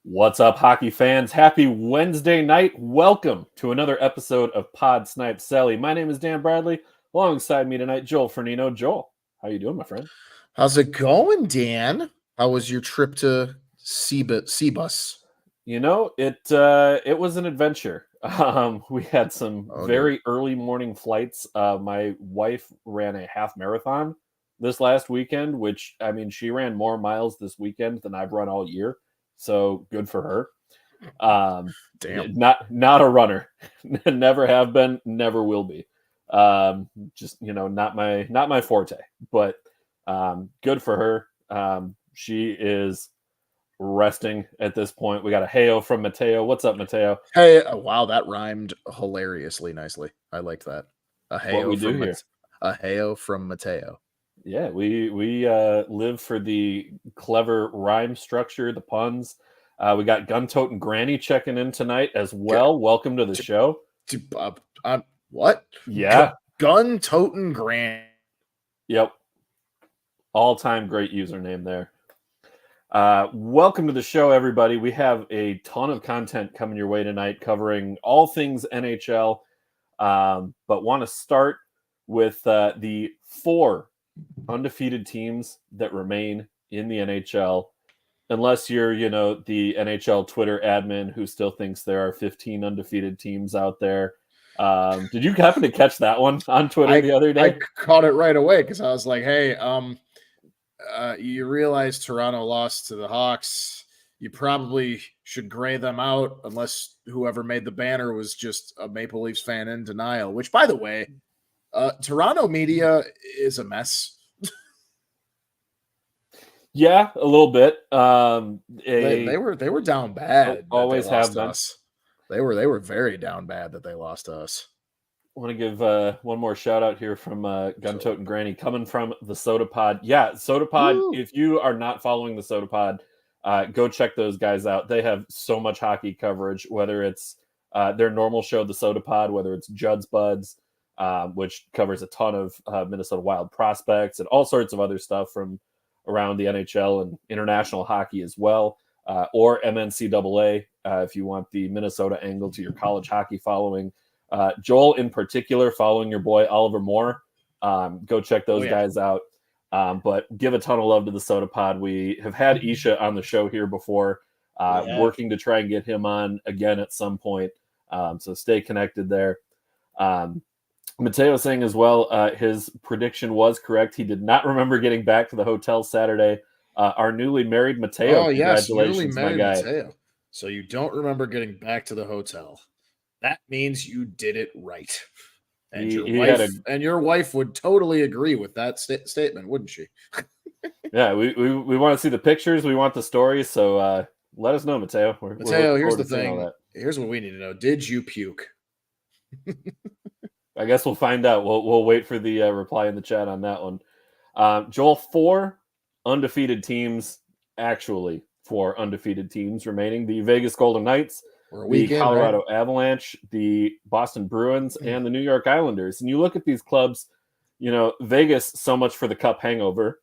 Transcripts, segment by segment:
What's up, hockey fans? Happy Wednesday night. Welcome to another episode of Pod Snipe Celly. My name is Dan Bradley. Alongside me tonight, Joel Fernino. Joel, how you doing, my friend? How's it going, Dan? How was your trip to Seabus? You know, it was an adventure. We had some very early morning flights. My wife ran a half marathon this last weekend, which, I mean, she ran more miles this weekend than I've run all year. So good for her. Damn. Not a runner. Never have been, never will be. Just, not my forte, but good for her. She is resting at this point. We got a heyo from Mateo. What's up, Mateo? Hey, wow, that rhymed hilariously nicely. I liked that. A What we heyo do from here. a heyo from Mateo. Yeah, we live for the clever rhyme structure, the puns. We got Gun-Toting Granny checking in tonight as well. Welcome to the show. What? Yeah. Gun-Toting Granny. Yep. All-time great username there. Welcome to the show, everybody. We have a ton of content coming your way tonight covering all things NHL, but want to start with the 4 undefeated teams that remain in the NHL, unless you're, the NHL Twitter admin who still thinks there are 15 undefeated teams out there. Did you happen to catch that one on Twitter the other day? I caught it right away because I was like, hey, you realize Toronto lost to the Hawks. You probably should gray them out unless whoever made the banner was just a Maple Leafs fan in denial, which, by the way, Toronto media is a mess. Yeah, a little bit. They were down bad. Always have been. Us. They were very down bad that they lost to us. I want to give one more shout out here from Gun-Toting Granny coming from the Soda Pod. Yeah, Soda Pod. Woo! If you are not following the Soda Pod, go check those guys out. They have so much hockey coverage, whether it's their normal show, the Soda Pod, whether it's Judd's Buds, which covers a ton of Minnesota Wild prospects and all sorts of other stuff from around the NHL and international hockey as well, or MNCAA if you want the Minnesota angle to your college hockey following. Joel, in particular, following your boy Oliver Moore. Go check those guys out. But give a ton of love to the Soda Pod. We have had Isha on the show here before, working to try and get him on again at some point. So stay connected there. Mateo saying as well, his prediction was correct. He did not remember getting back to the hotel Saturday. Our newly married Mateo. Oh, yes, congratulations, newly married my guy. Mateo. So you don't remember getting back to the hotel. That means you did it right. And your wife would totally agree with that statement, wouldn't she? Yeah, we want to see the pictures. We want the stories. So let us know, Mateo. Mateo, here's the thing. Here's what we need to know. Did you puke? I guess we'll find out. We'll wait for the reply in the chat on that one. Joel, 4 undefeated teams, actually 4 undefeated teams remaining. The Vegas Golden Knights, the Colorado Avalanche, the Boston Bruins, and the New York Islanders. And you look at these clubs, Vegas, so much for the cup hangover.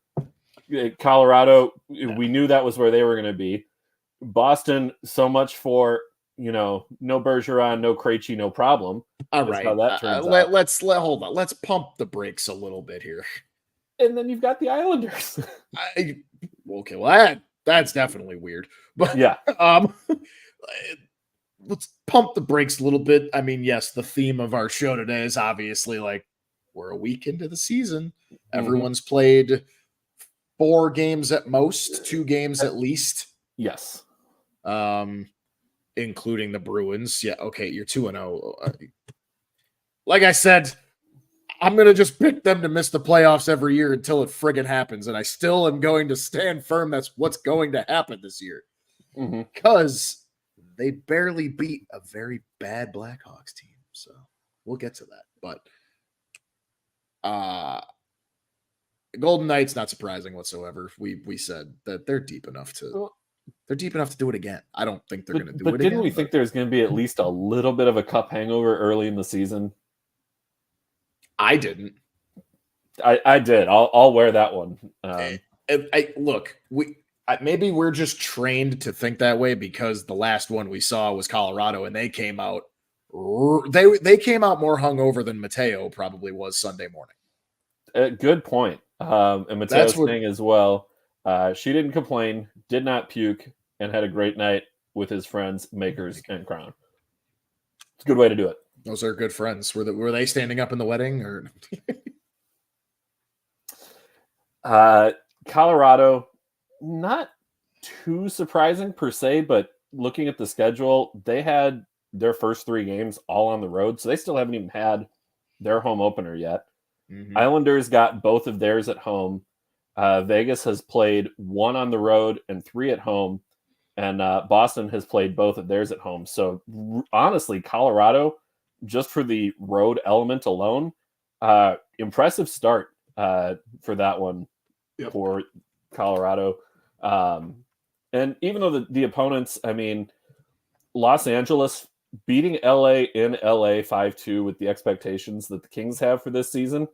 Colorado, we knew that was where they were going to be. Boston, so much for, no Bergeron, no Krejci, no problem. All right. How that turns out. Hold on. Let's pump the brakes a little bit here. And then you've got the Islanders. Okay, well, that's definitely weird. But yeah. Let's pump the brakes a little bit. I mean, yes, the theme of our show today is obviously like we're a week into the season. Everyone's played 4 games at most, 2 games at least. Yes. Including the Bruins. Yeah, okay, you're 2-0. Like I said, I'm going to just pick them to miss the playoffs every year until it friggin' happens, and I still am going to stand firm that's what's going to happen this year. Because they barely beat a very bad Blackhawks team, so we'll get to that. But Golden Knights, not surprising whatsoever. We said that they're deep enough to do it again. I don't think they're going to do it again. But didn't we think there's going to be at least a little bit of a cup hangover early in the season? I didn't. I did. I'll wear that one. Look, maybe we're just trained to think that way because the last one we saw was Colorado, and they came out they came out more hungover than Mateo probably was Sunday morning. Good point. And Mateo's saying as well, she didn't complain, did not puke, and had a great night with his friends, Makers and Crown. It's a good way to do it. Those are good friends. Were they standing up in the wedding or? Colorado, not too surprising per se, but looking at the schedule, they had their first 3 games all on the road, so they still haven't even had their home opener yet. Mm-hmm. Islanders got both of theirs at home. Vegas has played 1 on the road and 3 at home, and Boston has played both of theirs at home. So honestly, Colorado, just for the road element alone, impressive start for that one. Yep. For Colorado. And even though the opponents, I mean, Los Angeles beating LA in LA 5-2 with the expectations that the Kings have for this season,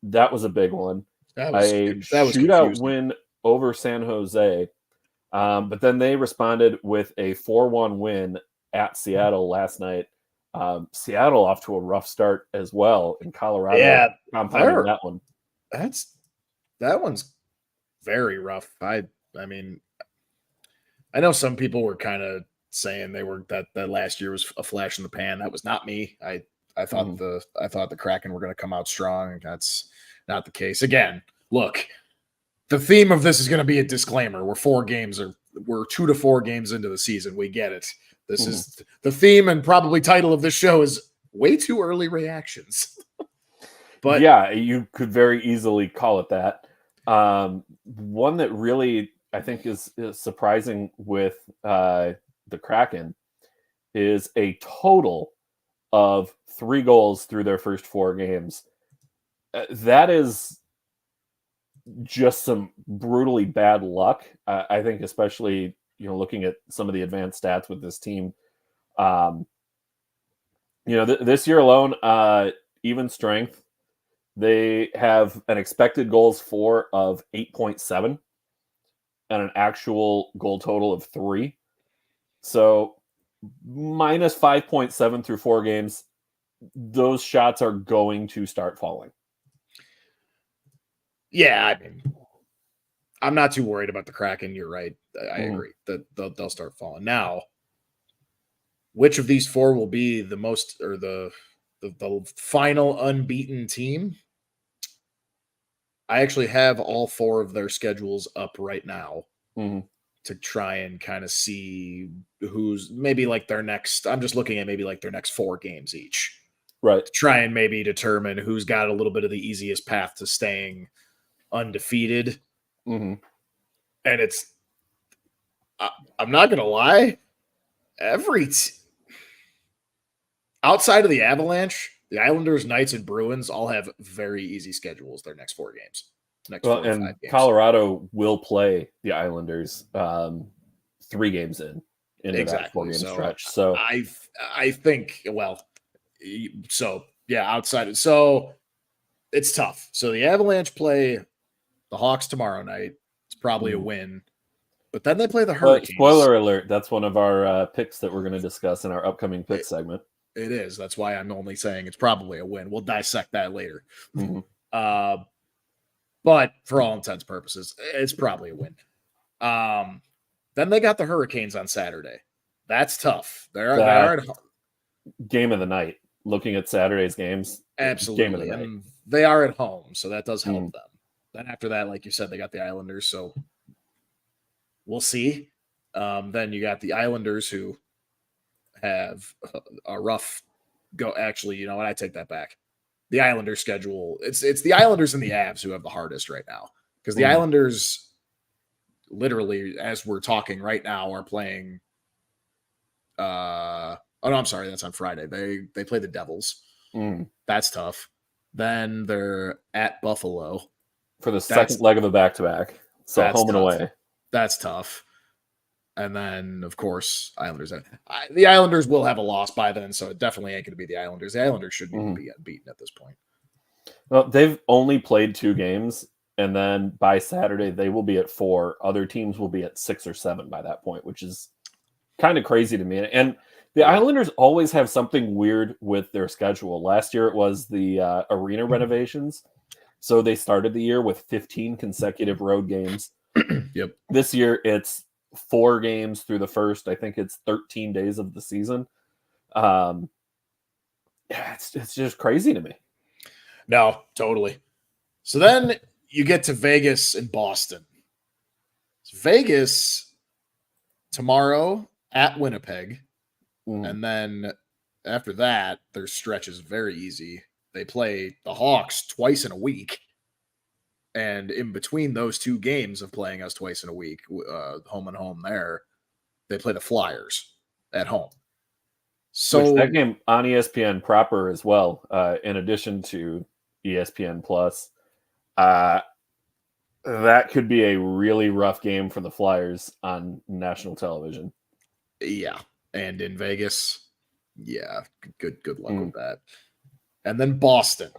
that was a big one. That was shootout confusing. Win over San Jose. But then they responded with a 4-1 win at Seattle last night. Seattle off to a rough start as well in Colorado. Compounding that one. That one's very rough. I mean, I know some people were kind of saying that last year was a flash in the pan. That was not me. I thought the Kraken were going to come out strong. That's not the case. Again, look, the theme of this is going to be a disclaimer. We're 2 to 4 games into the season. We get it. This is the theme and probably title of this show is way too early reactions. But yeah, you could very easily call it that. One that really I think is surprising with the Kraken is a total of 3 goals through their first 4 games. That is just some brutally bad luck. I think, especially looking at some of the advanced stats with this team. This year alone, even strength. They have an expected goals for of 8.7 and an actual goal total of 3. So minus 5.7 through 4 games. Those shots are going to start falling. Yeah, I mean, I'm not too worried about the Kraken. You're right. I agree that they'll start falling. Now, which of these 4 will be the most or the final unbeaten team? I actually have all 4 of their schedules up right now to try and kind of see who's maybe like their next. I'm just looking at maybe like their next 4 games each. Right. To try and maybe determine who's got a little bit of the easiest path to staying undefeated. Mm-hmm. And I'm not going to lie, outside of the Avalanche, the Islanders, Knights, and Bruins all have very easy schedules their next 4 games. And 5 games. Colorado will play the Islanders 3 games into that 4-game stretch. So I think, outside. So it's tough. So the Avalanche play the Hawks tomorrow night. It's probably a win. But then they play the Hurricanes. Spoiler alert, that's one of our picks that we're going to discuss in our upcoming pick segment. It is. That's why I'm only saying it's probably a win. We'll dissect that later. Mm-hmm. But for all intents and purposes, it's probably a win. Then they got the Hurricanes on Saturday. That's tough. They are at game of the night. Looking at Saturday's games, absolutely. Game of the night. And they are at home, so that does help them. Then after that, like you said, they got the Islanders, so we'll see. Then you got the Islanders who have a rough go. Actually, you know what? I take that back. The Islanders schedule. It's the Islanders and the Avs who have the hardest right now because the Islanders, literally, as we're talking right now, are playing. Oh no, I'm sorry. That's on Friday. They play the Devils. That's tough. Then they're at Buffalo for the second leg of a back-to-back. So home and away. That's tough. And then, of course, Islanders. The Islanders will have a loss by then, so it definitely ain't going to be the Islanders. The Islanders shouldn't even be unbeaten at this point. Well, they've only played 2 games, And then by Saturday, they will be at 4. Other teams will be at 6 or 7 by that point, which is kind of crazy to me. And the Islanders always have something weird with their schedule. Last year, it was the arena renovations. So they started the year with 15 consecutive road games. Yep. This year, it's 4 games through the first. I think it's 13 days of the season. It's just crazy to me. No, totally. So then you get to Vegas and Boston. Vegas tomorrow at Winnipeg. And then after that, their stretch is very easy. They play the Hawks twice in a week. And in between those 2 games of playing us twice in a week, home and home there, they play the Flyers at home. So which that game on ESPN proper as well, in addition to ESPN Plus. That could be a really rough game for the Flyers on national television. Yeah. And in Vegas, yeah, good luck with that. And then Boston.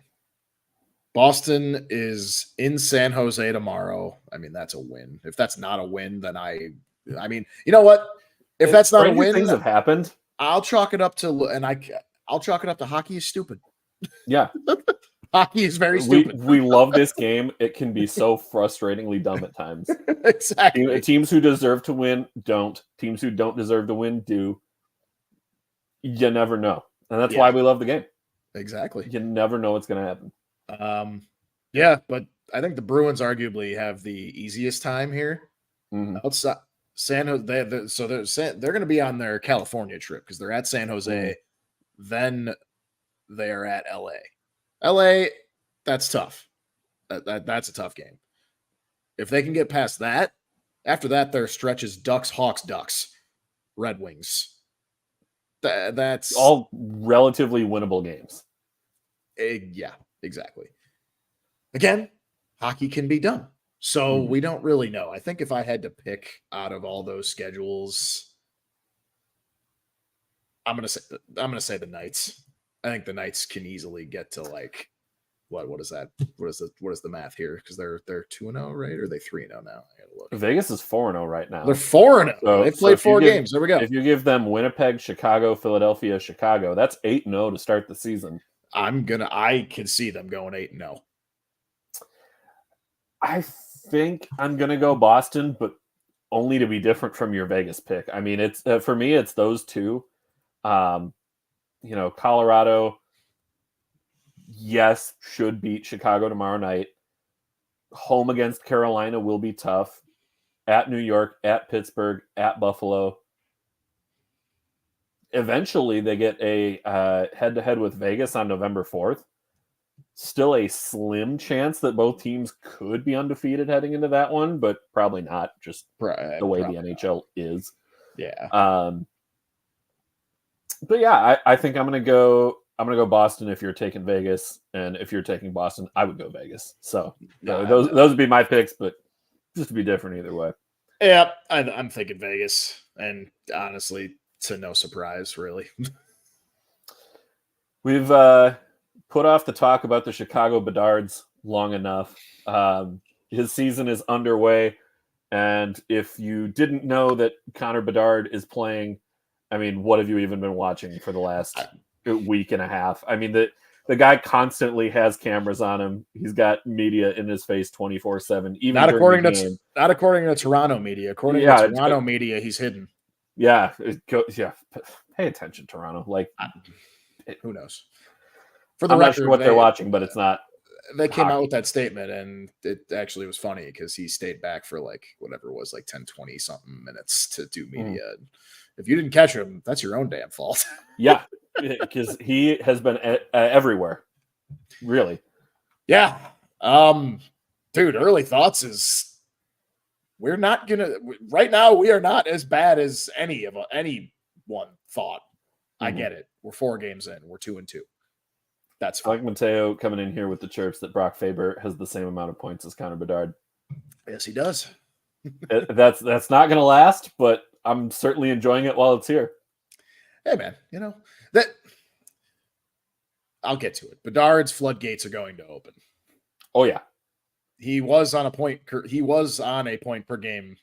Boston is in San Jose tomorrow. I mean, that's a win. If that's not a win, then I mean, you know what? If that's not a win, things have happened. I'll chalk it up to hockey is stupid. Yeah. Hockey is very stupid. We love this game. It can be so frustratingly dumb at times. Exactly. Teams who deserve to win don't. Teams who don't deserve to win do. You never know. And that's why we love the game. Exactly. You never know what's going to happen. Yeah, but I think the Bruins arguably have the easiest time here. Outside San Jose, they're going to be on their California trip because they're at San Jose. Then they are at LA. LA, that's tough. That's a tough game. If they can get past that, after that, their stretch is Ducks, Hawks, Ducks, Red Wings. That's all relatively winnable games. Yeah, exactly. Again, hockey can be done. So we don't really know. I think if I had to pick out of all those schedules, I'm gonna say the Knights. I think the Knights can easily get to like what is that? What is the math here? Because they're 2-0, right? Or are they 3-0 now? I gotta look. Vegas is 4-0 right now. They're 4-0. They've played 4 games. There we go. If you give them Winnipeg, Chicago, Philadelphia, Chicago, that's 8-0 to start the season. I can see them going 8-0. I think I'm gonna go Boston, but only to be different from your Vegas pick. I mean, it's for me, it's those two. Colorado, yes, should beat Chicago tomorrow night. Home against Carolina will be tough. At New York, at Pittsburgh, at Buffalo. Eventually, they get a head-to-head with Vegas on November 4th. Still a slim chance that both teams could be undefeated heading into that one, but probably not, just the way the NHL is. Yeah. But yeah, I think I'm gonna go Boston if you're taking Vegas, and if you're taking Boston, I would go Vegas. So those would be my picks, but just to be different either way. Yeah, I'm thinking Vegas, and honestly, to no surprise, really. We've put off the talk about the Chicago Bedards long enough. His season is underway, and if you didn't know that Connor Bedard is playing, I mean, what have you even been watching for the last week and a half? I mean, the guy constantly has cameras on him. He's got media in his face 24/7. Even not according to Toronto media. According to Toronto media, he's hidden. Yeah, pay attention, Toronto. Like, who knows? For the record, not sure what they're watching, but it's not. They came out with that statement, and it actually was funny because he stayed back for like whatever it was, like 10, 20 something minutes to do media. If you didn't catch him, that's your own damn fault. Yeah, because he has been everywhere. Really. Yeah. Dude, early thoughts is right now we are not as bad as anyone thought. I get it. We're 4 games in. We're 2-2. That's fine. Like Mateo coming in here with the chirps that Brock Faber has the same amount of points as Connor Bedard. Yes, he does. That's not going to last, but I'm certainly enjoying it while it's here. Hey, man, that I'll get to it. Bedard's floodgates are going to open. Oh, yeah. he was on a point per game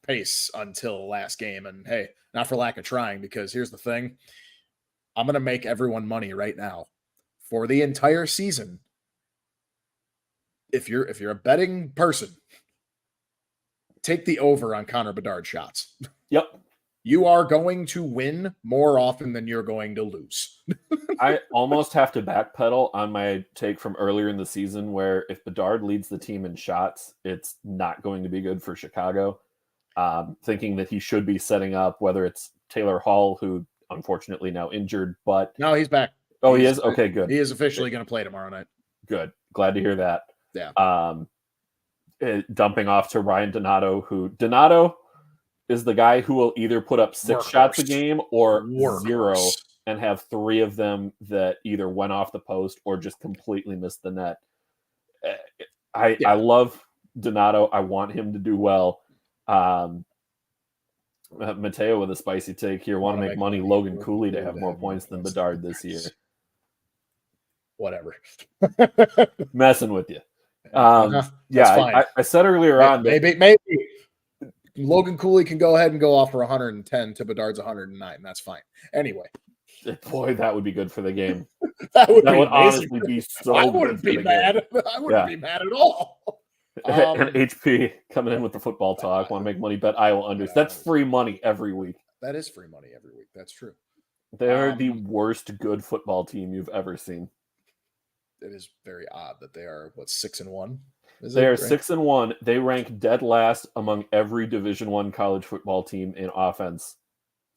pace until last game. And hey, not for lack of trying, because here's the thing. I'm going to make everyone money right now for the entire season. If you're a betting person, take the over on Connor Bedard shots. Yep. You are going to win more often than you're going to lose. I almost have to backpedal on my take from earlier in the season where if Bedard leads the team in shots, it's not going to be good for Chicago. Thinking that he should be setting up, whether it's Taylor Hall, who unfortunately now injured, but... No, he's back. Oh, he is? Okay, good. He is officially going to play tomorrow night. Good. Glad to hear that. Yeah. Dumping off to Ryan Donato is the guy who will either put up 6 shots a game or 0 and have 3 of them that either went off the post or just completely missed the net. I love Donato. I want him to do well. Mateo with a spicy take here. Want to make money. Logan Cooley to have more points than Bedard this year. Whatever. Messing with you. Yeah, I said earlier on that maybe Logan Cooley can go ahead and go off for 110 to Bedard's 109. That's fine. Anyway, boy, that would be good for the game. that would honestly be so. I wouldn't be mad. I wouldn't be mad at all. And HP coming in with the football talk. Want to make money? Bet Iowa unders. That's free money every week. That is free money every week. That's true. They're the worst good football team you've ever seen. It is very odd that they are 6-1. They are 6-1. They rank dead last among every Division I college football team in offense,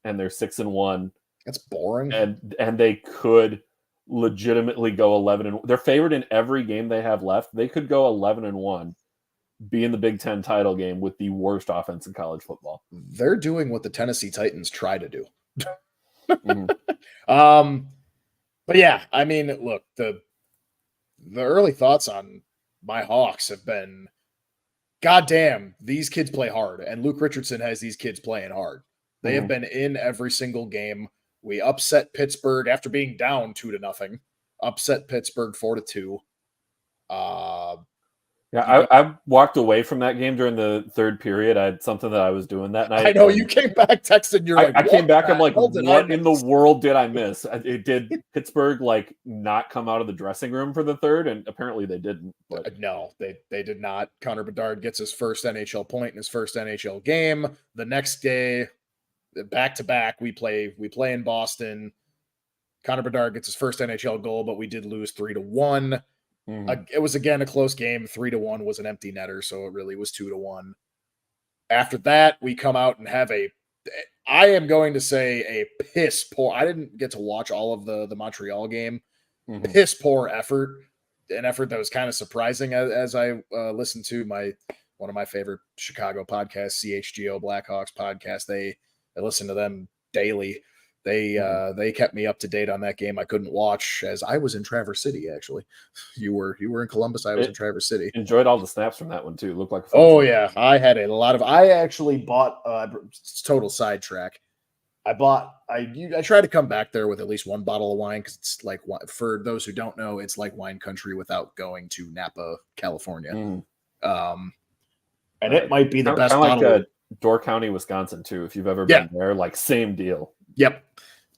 and they're 6-1. That's boring. And they could legitimately go 11-1. They're favored in every game they have left. They could go 11-1, be in the Big Ten title game with the worst offense in college football. They're doing what the Tennessee Titans try to do. Mm-hmm. But yeah, I mean, look, the early thoughts on my Hawks have been, goddamn, these kids play hard. And Luke Richardson has these kids playing hard. They have been in every single game. We upset Pittsburgh after being down 2-0. Upset Pittsburgh 4-2. I walked away from that game during the third period. I had something that I was doing that night. I know you came back texting. You're I came back. I'm like, what in the world did I miss? It did Pittsburgh not come out of the dressing room for the third, and apparently they didn't. But no, they did not. Connor Bedard gets his first NHL point in his first NHL game. The next day, back to back, we play in Boston. Connor Bedard gets his first NHL goal, but we did lose 3-1. It was again a close game. 3-1 was an empty netter, so it really was 2-1. After that, we come out and have I am going to say a piss poor. I didn't get to watch all of the Montreal game. Piss poor effort, an effort that was kind of surprising as I listened to one of my favorite Chicago podcasts, CHGO Blackhawks podcast. I listen to them daily. They kept me up to date on that game. I couldn't watch as I was in Traverse City. Actually, you were in Columbus. I was in Traverse City. Enjoyed all the snaps from that one too. Looked like a fun yeah, I had a lot of. I actually bought total sidetrack. I try to come back there with at least one bottle of wine because it's like, for those who don't know, it's like wine country without going to Napa, California. And it might be the best bottle. Like Door County, Wisconsin too. If you've ever been there, same deal. Yep.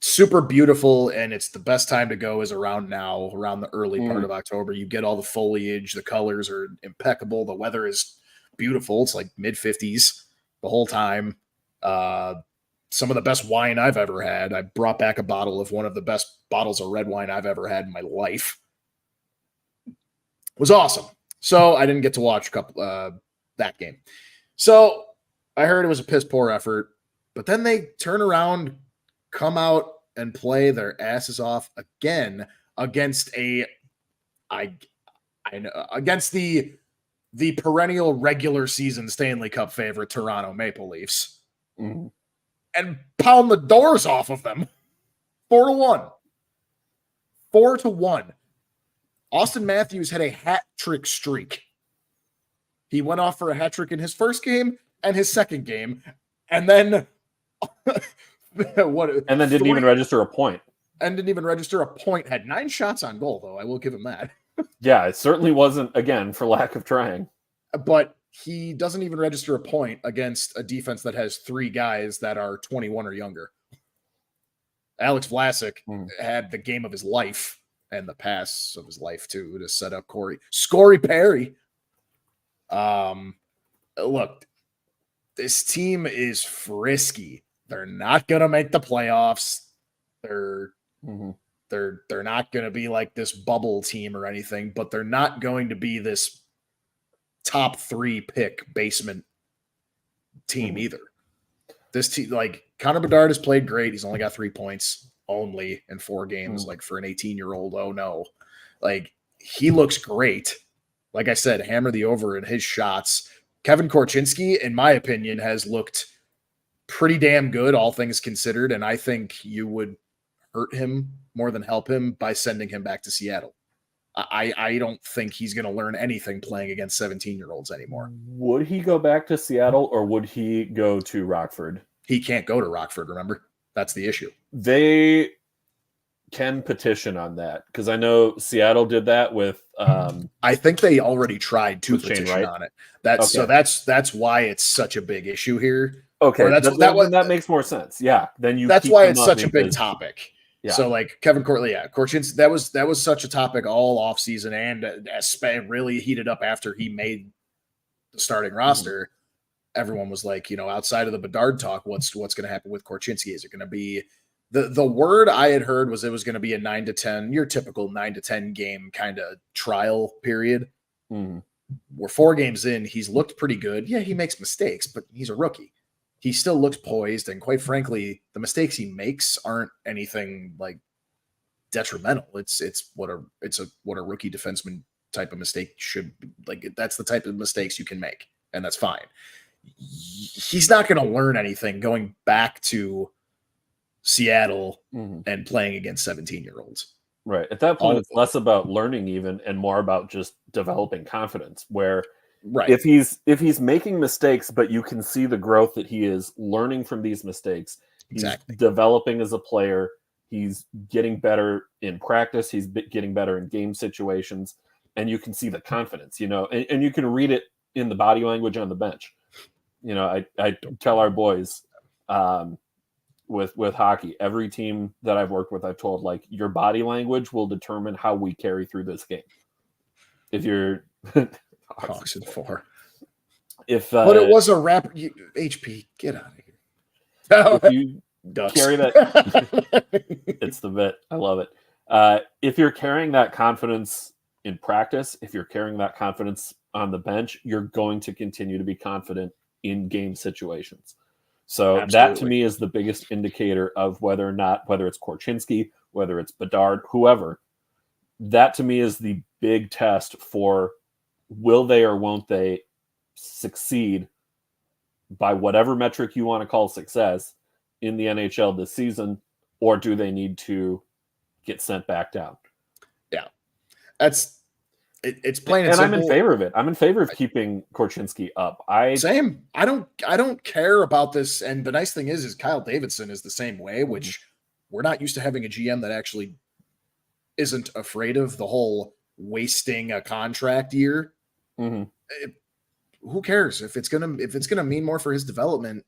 Super beautiful, and it's the best time to go is around the early part of October. You get all the foliage, the colors are impeccable, the weather is beautiful. It's like mid-50s the whole time. Some of the best wine I've ever had. I brought back a bottle of one of the best bottles of red wine I've ever had in my life. It was awesome. So I didn't get to watch that game. So I heard it was a piss poor effort, but then they turn around, come out and play their asses off again against against the perennial regular season Stanley Cup favorite Toronto Maple Leafs, and pound the doors off of them. 4-1. 4-1. Austin Matthews had a hat trick streak. He went off for a hat trick in his first game and his second game, and then didn't even register a point. And didn't even register a point. Had 9 shots on goal, though. I will give him that. Yeah, it certainly wasn't, again, for lack of trying. But he doesn't even register a point against a defense that has 3 guys that are 21 or younger. Alex Vlasic had the game of his life and the pass of his life too to set up Corey Perry. Look, this team is frisky. They're not going to make the playoffs. They're not going to be like this bubble team or anything, but they're not going to be this top 3 pick basement team either. This team, like Connor Bedard has played great. He's only got 3 points only in 4 games. Like for an 18-year-old, oh no, like he looks great. Like I said, hammer the over in his shots. Kevin Korchinski, in my opinion, has looked pretty damn good, all things considered. And I think you would hurt him more than help him by sending him back to Seattle. I don't think he's going to learn anything playing against 17-year-olds anymore. Would he go back to Seattle or would he go to Rockford? He can't go to Rockford, remember? That's the issue. They can petition on that because I know Seattle did that with I think they already tried to petition Shane, right? on it. That's why it's such a big issue here. Okay, that makes more sense. Yeah, then that's why it's such a big topic. Yeah. So like Kevin Korchinski, that was such a topic all off season and really heated up after he made the starting roster. Everyone was like, outside of the Bedard talk, what's going to happen with Korchinski? Is it going to be the word I had heard was it was going to be a 9 to 10, your typical 9 to 10 game kind of trial period. We're 4 games in. He's looked pretty good. Yeah, he makes mistakes, but he's a rookie. He still looks poised, and quite frankly, the mistakes he makes aren't anything like detrimental. It's what a rookie defenseman type of mistake should be. Like that's the type of mistakes you can make, and that's fine. He's not going to learn anything going back to Seattle and playing against 17-year-olds. Right. At that point, it's less about learning even and more about just developing confidence where if he's making mistakes, but you can see the growth that he is learning from these mistakes, he's developing as a player, he's getting better in practice, he's getting better in game situations, and you can see the confidence, and you can read it in the body language on the bench. I tell our boys with hockey, every team that I've worked with, I've told like your body language will determine how we carry through this game. If you're Hawks in 4. But it was a rap. HP, get out of here. If you carry that, it's the bit. I love it. If you're carrying that confidence in practice, if you're carrying that confidence on the bench, you're going to continue to be confident in game situations. So that to me is the biggest indicator of whether it's Korchinski, whether it's Bedard, whoever. That to me is the big test for will they or won't they succeed by whatever metric you want to call success in the NHL this season, or do they need to get sent back down? Yeah. It's plain and simple. I'm in favor of it. I'm in favor of keeping Korchinski up. Same. I don't care about this. And the nice thing is Kyle Davidson is the same way, which we're not used to having a GM that actually isn't afraid of the whole wasting a contract year. Who cares if it's gonna mean more for his development?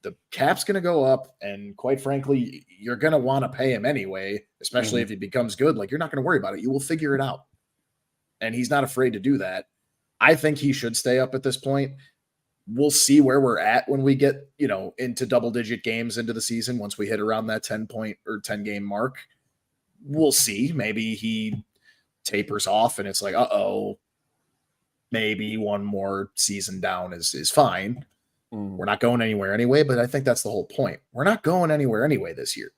The cap's gonna go up, and quite frankly, you're gonna want to pay him anyway, especially if he becomes good. Like you're not gonna worry about it. You will figure it out, and he's not afraid to do that. I think he should stay up at this point. We'll see where we're at when we get into double-digit games into the season. Once we hit around that 10-point or 10-game mark, we'll see. Maybe he tapers off, and it's like, maybe one more season down is fine. We're not going anywhere anyway, but I think that's the whole point. We're not going anywhere anyway this year.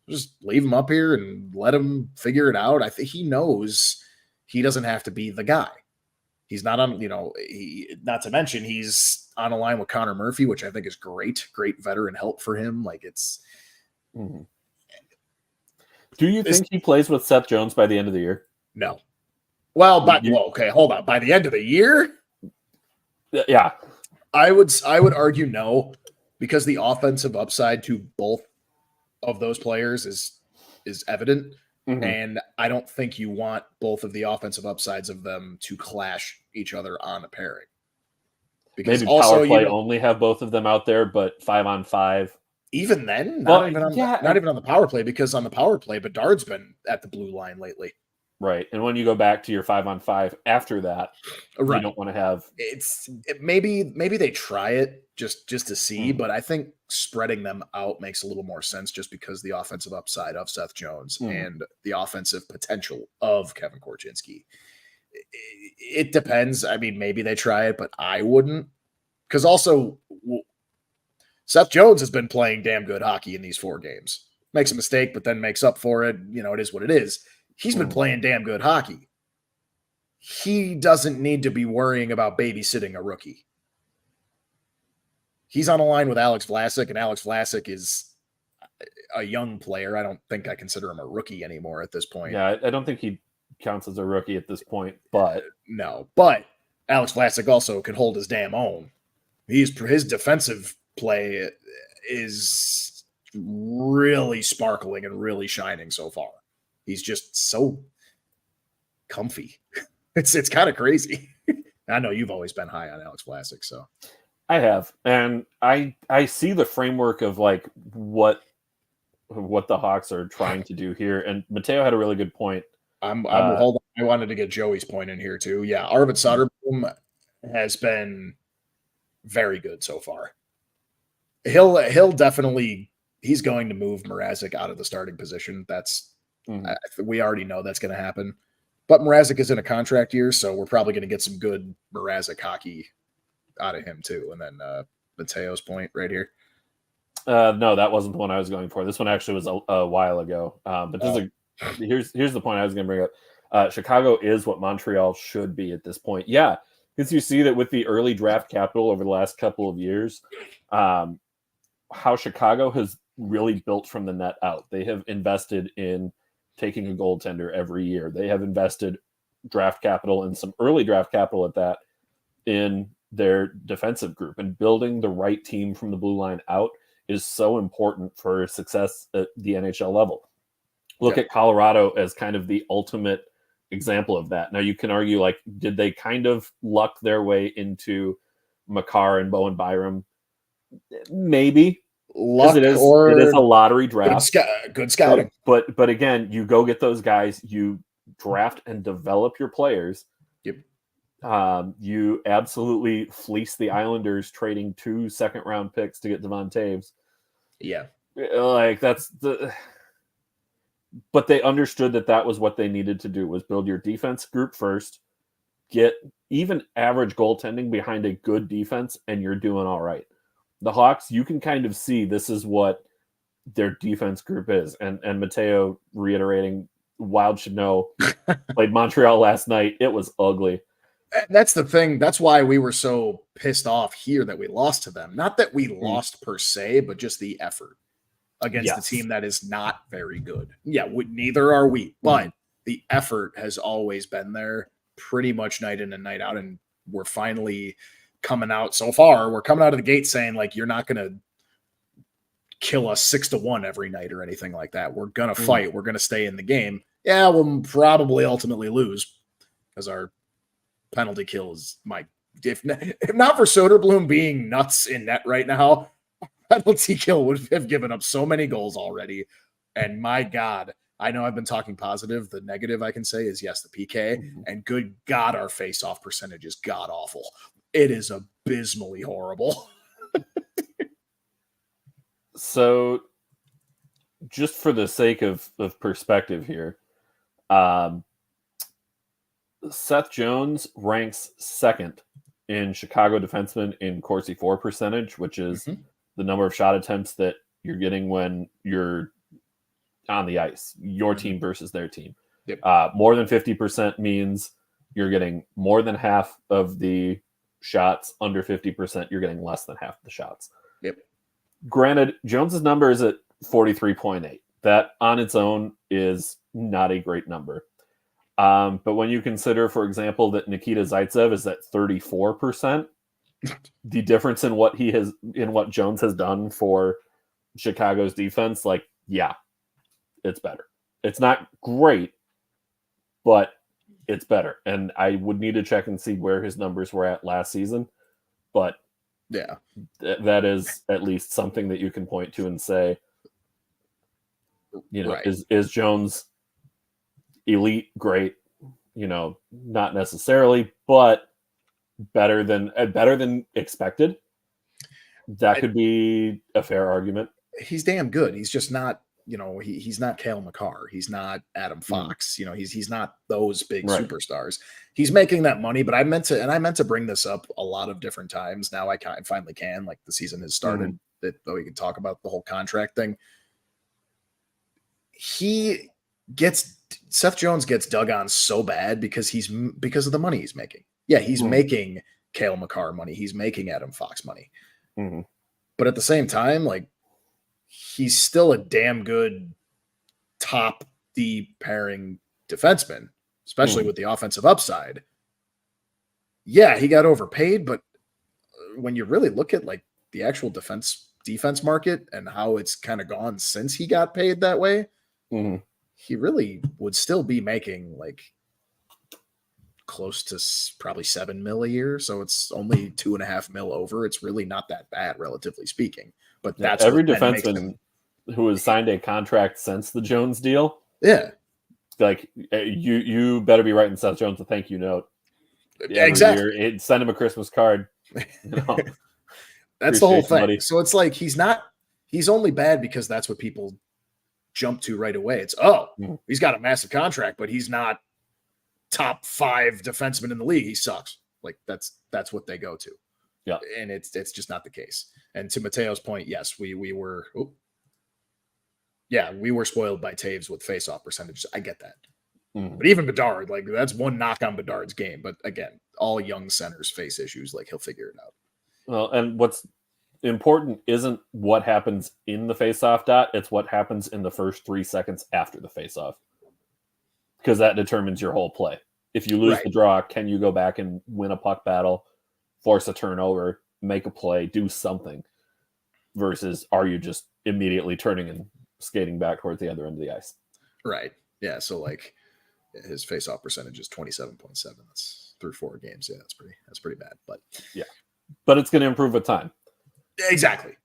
Just leave him up here and let him figure it out. I think he knows he doesn't have to be the guy. He's not on, not to mention he's on a line with Connor Murphy, which I think is great veteran help for him. Like it's. Do you think he plays with Seth Jones by the end of the year? No. Well, okay, hold on. By the end of the year? Yeah. I would argue no, because the offensive upside to both of those players is evident. Mhm. And I don't think you want both of the offensive upsides of them to clash each other on a pairing. Because Maybe also, power play only have both of them out there, but 5-on-5. even then, Well, not even on yeah, not even on the power play, because on the power play, Bedard's been at the blue line lately. right. And when you go back to your 5-on-5 after that, you Right. don't want to have. Maybe they try it just to see, Mm. but I think spreading them out makes a little more sense just because the offensive upside of Seth Jones and the offensive potential of Kevin Korchinski. It depends. I mean, maybe they try it, but I wouldn't. Because also, Seth Jones has been playing damn good hockey in these 4 games. Makes a mistake, but then makes up for it. You know, it is what it is. He's been playing damn good hockey. He doesn't need to be worrying about babysitting a rookie. He's on a line with Alex Vlasic, and Alex Vlasic is a young player. I don't think I consider him a rookie anymore at this point. Yeah, I don't think he counts as a rookie at this point, but no. But Alex Vlasic also can hold his damn own. His defensive play is really sparkling and really shining so far. He's just so comfy. It's kind of crazy. I know you've always been high on Alex Vlasic, so I have, and I see the framework of like what the Hawks are trying to do here. And Mateo had a really good point. Hold on. I wanted to get Joey's point in here too. Yeah, Arvid Soderblom has been very good so far. He'll definitely, he's going to move Mrazek out of the starting position. That's we already know that's going to happen. But Mrazek is in a contract year, so we're probably going to get some good Mrazek hockey out of him too. And then Mateo's point right here. No, that wasn't the one I was going for. This one actually was a while ago. But this is here's the point I was going to bring up. Chicago is what Montreal should be at this point. Yeah, because you see that with the early draft capital over the last couple of years, how Chicago has really built from the net out. They have invested in taking a goaltender every year. They have invested draft capital and some early draft capital at that in their defensive group, and building the right team from the blue line out is so important for success at the NHL level. Look at Colorado as kind of the ultimate example of that. Now you can argue, like, did they kind of luck their way into Makar and Bowen Byram? Maybe. Luck, it is a lottery draft. Good scouting. But again, you go get those guys, you draft and develop your players. Yep. You absolutely fleece the Islanders, trading 2 second-round picks to get Devon Taves. Yeah. Like, that's the... But they understood that was what they needed to do, was build your defense group first, get even average goaltending behind a good defense, and you're doing all right. The Hawks, you can kind of see this is what their defense group is. And Mateo reiterating, Wild should know, played Montreal last night. It was ugly. That's the thing. That's why we were so pissed off here that we lost to them. Not that we lost per se, but just the effort against the team that is not very good. Yeah, neither are we. But the effort has always been there pretty much night in and night out. And we're finally coming out so far. We're coming out of the gate saying, like, you're not going to kill us 6-1 every night or anything like that. We're going to fight. We're going to stay in the game. Yeah, we'll probably ultimately lose because our penalty kill is if not for Soderblom being nuts in net right now, penalty kill would have given up so many goals already. And my God, I know I've been talking positive. The negative I can say is, yes, the PK, and good God, our face-off percentage is god awful. It is abysmally horrible. So, just for the sake of perspective here, Seth Jones ranks second in Chicago defensemen in Corsi for percentage, which is the number of shot attempts that you're getting when you're on the ice, your team versus their team. Yep. More than 50% means you're getting more than half of the shots. Under 50%, you're getting less than half the shots. Yep. Granted, Jones's number is at 43.8. That on its own is not a great number. But when you consider, for example, that Nikita Zaitsev is at 34%, the difference in what Jones has done for Chicago's defense, like, yeah, it's better. It's not great, but it's better. And I would need to check and see where his numbers were at last season. But yeah, that is at least something that you can point to and say, right. is Jones elite? Great, not necessarily, but better than expected. That could be a fair argument. He's damn good. He's just not, he's not Cale Makar. He's not Adam Fox. He's not those big superstars. He's making that money, but I meant to bring this up a lot of different times. Now I finally can. Like the season has started, that we can talk about the whole contract thing. Seth Jones gets dug on so bad because of the money he's making. Yeah, he's making Cale Makar money. He's making Adam Fox money. Mm-hmm. But at the same time, like, he's still a damn good top D pairing defenseman, especially with the offensive upside. Yeah, he got overpaid, but when you really look at like the actual defense market and how it's kind of gone since he got paid that way, he really would still be making like close to probably $7 million a year. So it's only $2.5 million over. It's really not that bad, relatively speaking. But that's every defenseman who has signed a contract since the Jones deal. Yeah. Like you better be writing Seth Jones a thank you note. Exactly. Year. Send him a Christmas card. That's the whole thing. Buddy. So it's like he's only bad because that's what people jump to right away. It's he's got a massive contract, but he's not top 5 defenseman in the league. He sucks. Like that's what they go to. Yeah. And it's just not the case. And to Mateo's point, yes, we were spoiled by Taves with face-off percentages. I get that. But even Bedard, like that's one knock on Bedard's game. But again, all young centers face issues. Like he'll figure it out. Well, and what's important isn't what happens in the face-off dot. It's what happens in the first 3 seconds after the face-off. Because that determines your whole play. If you lose the draw, can you go back and win a puck battle, force a turnover, make a play, do something? Versus are you just immediately turning and skating back towards the other end of the ice? Right. Yeah. So like his face-off percentage is 27.7. That's through 4 games. Yeah, that's pretty bad. But yeah, but it's going to improve with time. Exactly.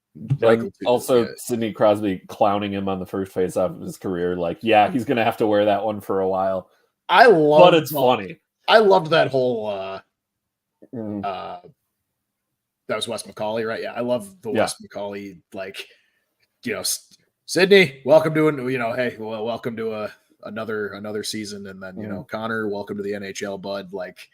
Also, Sidney Crosby clowning him on the first face-off of his career. Like, yeah, he's going to have to wear that one for a while. But it's funny. I loved that whole. That was Wes McCauley, right? Yeah, I love the Wes McCauley. Like, Sidney, welcome to welcome to another season, and then Connor, welcome to the NHL, bud. Like,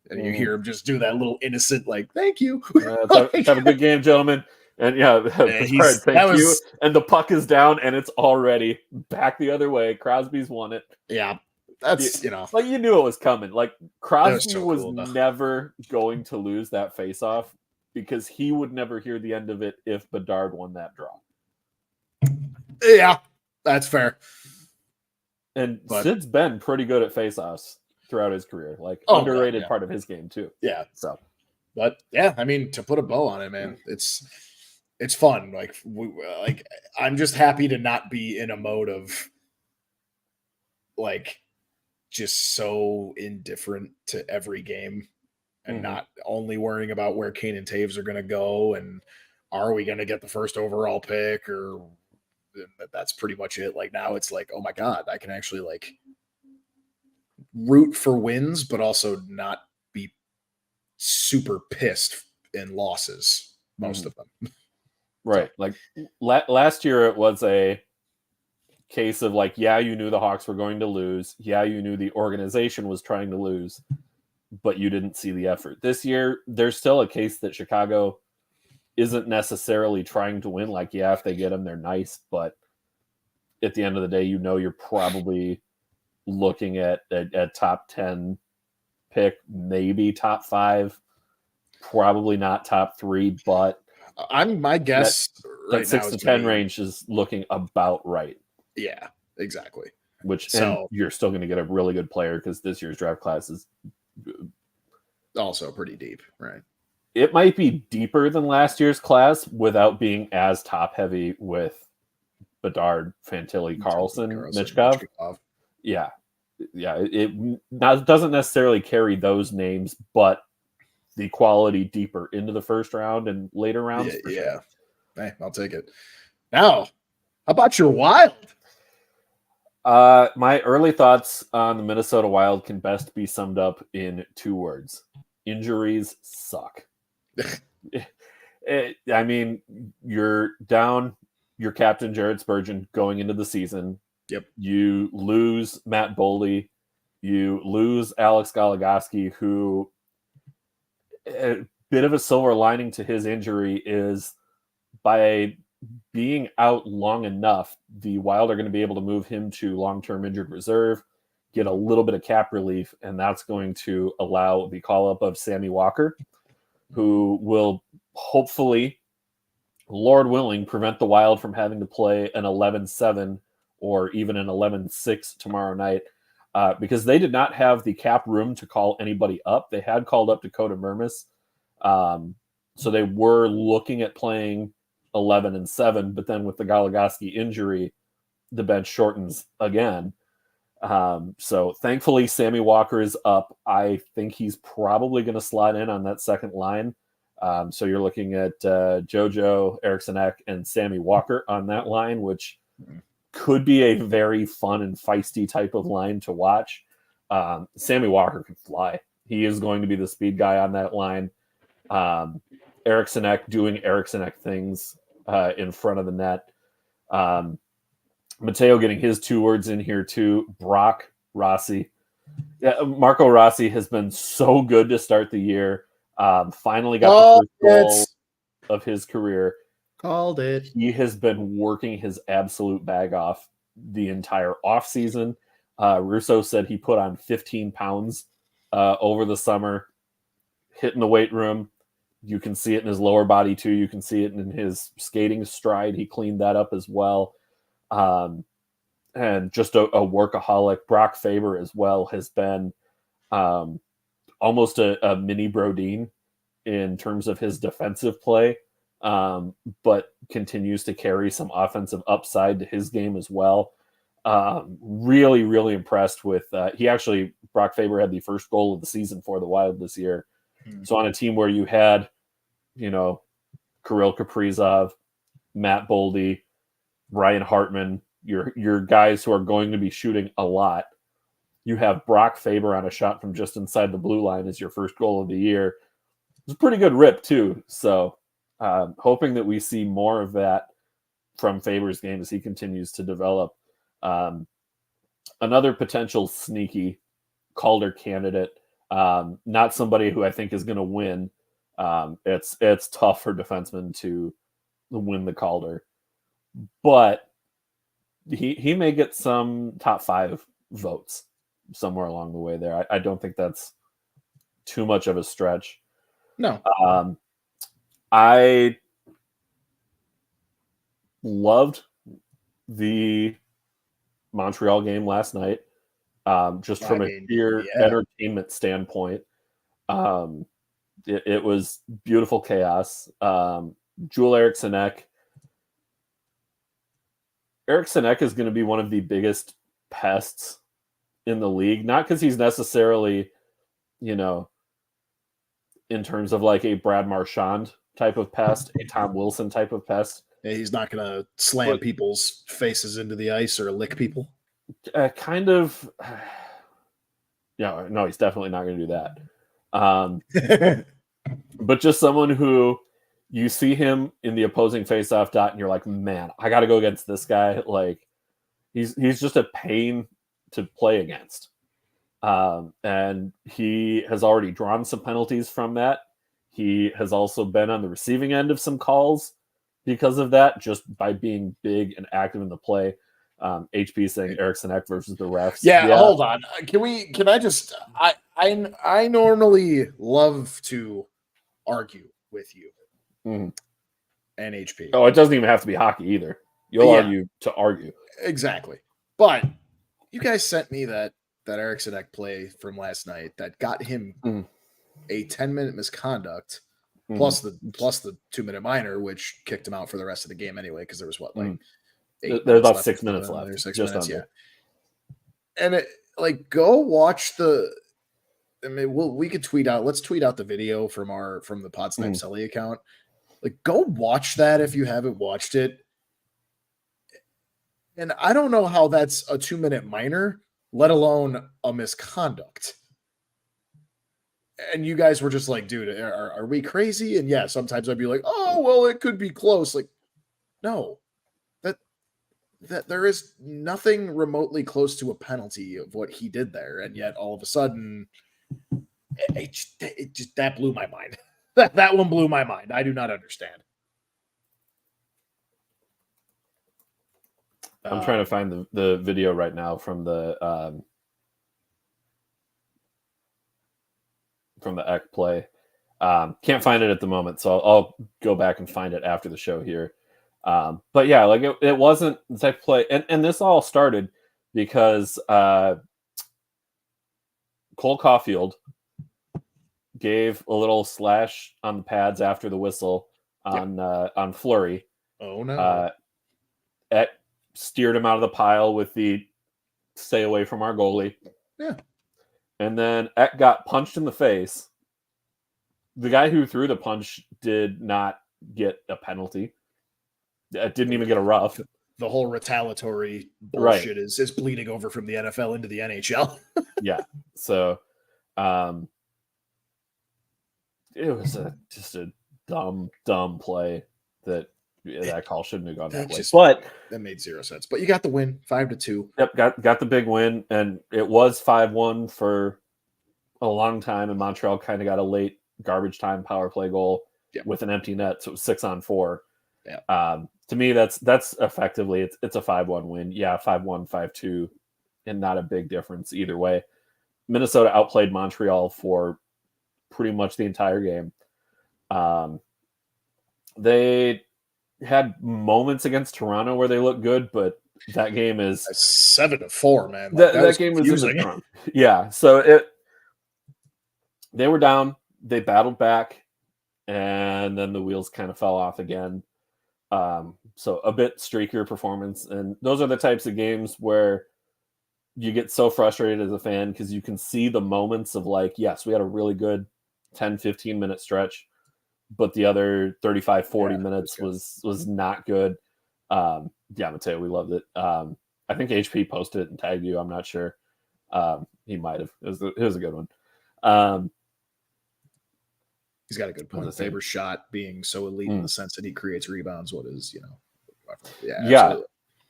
and you hear him just do that little innocent, like, thank you. Have a good game, gentlemen. And thank you. And the puck is down, and it's already back the other way. Crosby's won it. Yeah, that's like you knew it was coming. Like Crosby was never going to lose that face-off because he would never hear the end of it if Bedard won that draw. Yeah, that's fair. And Sid's been pretty good at face-offs throughout his career. Like underrated part of his game too. Yeah. So, but yeah, I mean, to put a bow on it, man, it's fun. Like, I'm just happy to not be in a mode of like just so indifferent to every game and not only worrying about where Kane and Taves are going to go and are we going to get the first overall pick, or that's pretty much it. Like now it's like, oh my God, I can actually like root for wins, but also not be super pissed in losses, most of them. Right. Like last year it was a case of like, yeah, you knew the Hawks were going to lose. Yeah, you knew the organization was trying to lose, but you didn't see the effort. This year, there's still a case that Chicago isn't necessarily trying to win. Like, yeah, if they get them, they're nice, but at the end of the day, you're probably looking at a top 10 pick, maybe top 5, probably not top 3, but my guess that 6 to 10 range is looking about right. Yeah, exactly. And you're still going to get a really good player because this year's draft class is also pretty deep, right? It might be deeper than last year's class without being as top heavy with Bedard, Fantilli, Carlson, Michkov. Michkov. Yeah. It doesn't necessarily carry those names, but the quality deeper into the first round and later rounds. Yeah. Hey, I'll take it. Now, how about your Wild? My early thoughts on the Minnesota Wild can best be summed up in 2 words. Injuries suck. I mean, you're down your captain, Jared Spurgeon, going into the season. Yep. You lose Matt Boldy. You lose Alex Goligoski, who a bit of a silver lining to his injury is by being out long enough, the Wild are going to be able to move him to long-term injured reserve, get a little bit of cap relief, and that's going to allow the call-up of Sammy Walker, who will hopefully, Lord willing, prevent the Wild from having to play an 11-7 or even an 11-6 tomorrow night, because they did not have the cap room to call anybody up. They had called up Dakota Mermis, so they were looking at playing 11-7, but then with the Goligoski injury, the bench shortens again. So thankfully, Sammy Walker is up. I think he's probably going to slide in on that second line. So you're looking at JoJo, Eriksson Ek, and Sammy Walker on that line, which could be a very fun and feisty type of line to watch. Sammy Walker can fly. He is going to be the speed guy on that line. Eriksson Ek doing Eriksson Ek things in front of the net. Matteo getting his 2 words in here too. Brock Rossi. Yeah, Marco Rossi has been so good to start the year. Finally got the first goal of his career. Called it. He has been working his absolute bag off the entire offseason. Russo said he put on 15 pounds over the summer, hitting the weight room. You can see it in his lower body too. You can see it in his skating stride. He cleaned that up as well. And just a workaholic. Brock Faber as well has been almost a mini Brodin in terms of his defensive play, but continues to carry some offensive upside to his game as well. Really, really impressed with Brock Faber had the first goal of the season for the Wild this year. So on a team where you had, Kirill Kaprizov, Matt Boldy, Ryan Hartman, your guys who are going to be shooting a lot, you have Brock Faber on a shot from just inside the blue line as your first goal of the year. It's a pretty good rip too. So hoping that we see more of that from Faber's game as he continues to develop. Another potential sneaky Calder candidate. Not somebody who I think is going to win. It's tough for defensemen to win the Calder, but he may get some top 5 votes somewhere along the way there. I don't think that's too much of a stretch. No. I loved the Montreal game last night. Just from a sheer entertainment standpoint. It was beautiful chaos. Joel Eriksson Ek. Eriksson Ek is going to be one of the biggest pests in the league, not because he's necessarily, in terms of like a Brad Marchand type of pest, a Tom Wilson type of pest. Yeah, he's not going to slam people's faces into the ice or lick people. Kind of. No, he's definitely not going to do that. But just someone who you see him in the opposing faceoff dot, and you're like, man, I got to go against this guy. Like, he's just a pain to play against. And he has already drawn some penalties from that. He has also been on the receiving end of some calls because of that, just by being big and active in the play. HP saying Eriksson Ek versus the refs. Yeah, hold on. I normally love to argue with you. And HP. Oh, it doesn't even have to be hockey either. You'll argue to argue. Exactly. But you guys sent me that Eriksson Ek play from last night that got him a 10-minute misconduct plus the 2-minute minor, which kicked him out for the rest of the game anyway, because there was There's about 6 minutes left. There's 6 just minutes, under. yeah. And go watch the. I mean, we could tweet out. Let's tweet out the video from the Pod Snipe Celly account. Go watch that if you haven't watched it. And I don't know how that's a 2-minute minor, let alone a misconduct. And you guys were just like, dude, are we crazy? And yeah, sometimes I'd be like, oh, well, it could be close. No, that there is nothing remotely close to a penalty of what he did there. And yet all of a sudden, it just that blew my mind. That one blew my mind. I do not understand. I'm trying to find the video right now from the Eck play. Can't find it at the moment, so I'll go back and find it after the show here. But yeah, it wasn't the type of play, and this all started because Cole Caulfield gave a little slash on the pads after the whistle on Fleury. Oh no! Eck steered him out of the pile with the "stay away from our goalie." Yeah. And then Eck got punched in the face. The guy who threw the punch did not get a penalty. Didn't even get a rough. The whole retaliatory bullshit is bleeding over from the NFL into the NHL. Yeah. So it was just a dumb play that call shouldn't have gone that way. But that made zero sense. But you got the win, 5-2. Yep, got the big win, and it was 5-1 for a long time, and Montreal kind of got a late garbage time power play goal with an empty net, so it was 6-on-4. Yeah. To me, that's effectively it's a 5-1 win. Yeah, 5-1, 5-2, and not a big difference either way. Minnesota outplayed Montreal for pretty much the entire game. They had moments against Toronto where they looked good, but that game is 7-4, man. That game was in the trunk. Yeah, so they were down, they battled back, and then the wheels kind of fell off again. So a bit streakier performance, and those are the types of games where you get so frustrated as a fan because you can see the moments of yes, we had a really good 10-15 minute stretch, but the other 35-40 minutes was not good. Mateo, we loved it. I think HP posted it and tagged you. I'm not sure. He might have. It was a good one. He's got a good point. Faber's shot being so elite in the sense that he creates rebounds. What is, Yeah.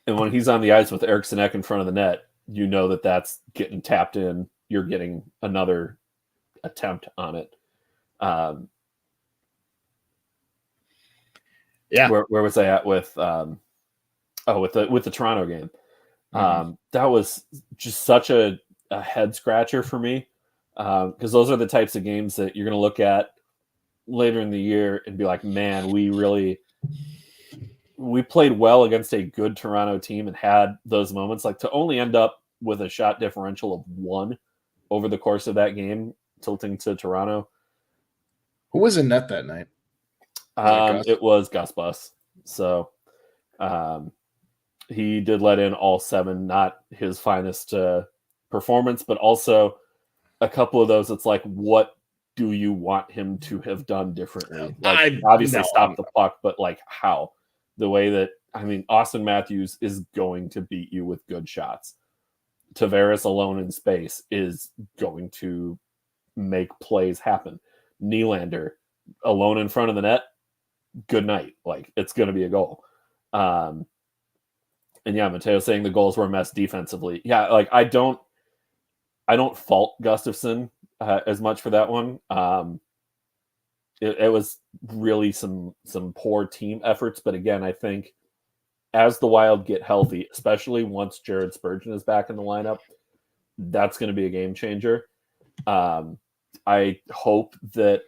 And when he's on the ice with Eriksson Ek in front of the net, you know that's getting tapped in. You're getting another attempt on it. Where was I at with with the Toronto game? That was just such a head scratcher for me, because those are the types of games that you're going to look at later in the year and be like, man, we played well against a good Toronto team and had those moments. To only end up with a shot differential of 1 over the course of that game, tilting to Toronto. Who was in net that night? It was Gus Bus. So he did let in all 7, not his finest performance, but also a couple of those. It's what do you want him to have done differently? Obviously stop the puck, but how? The way that, Austin Matthews is going to beat you with good shots. Tavares alone in space is going to make plays happen. Nylander alone in front of the net, good night. It's going to be a goal. And yeah, Mateo saying the goals were a mess defensively. Yeah, I don't fault Gustafsson as much for that one. It was really some poor team efforts, but again, I think as the Wild get healthy, especially once Jared Spurgeon is back in the lineup, that's going to be a game changer. I hope that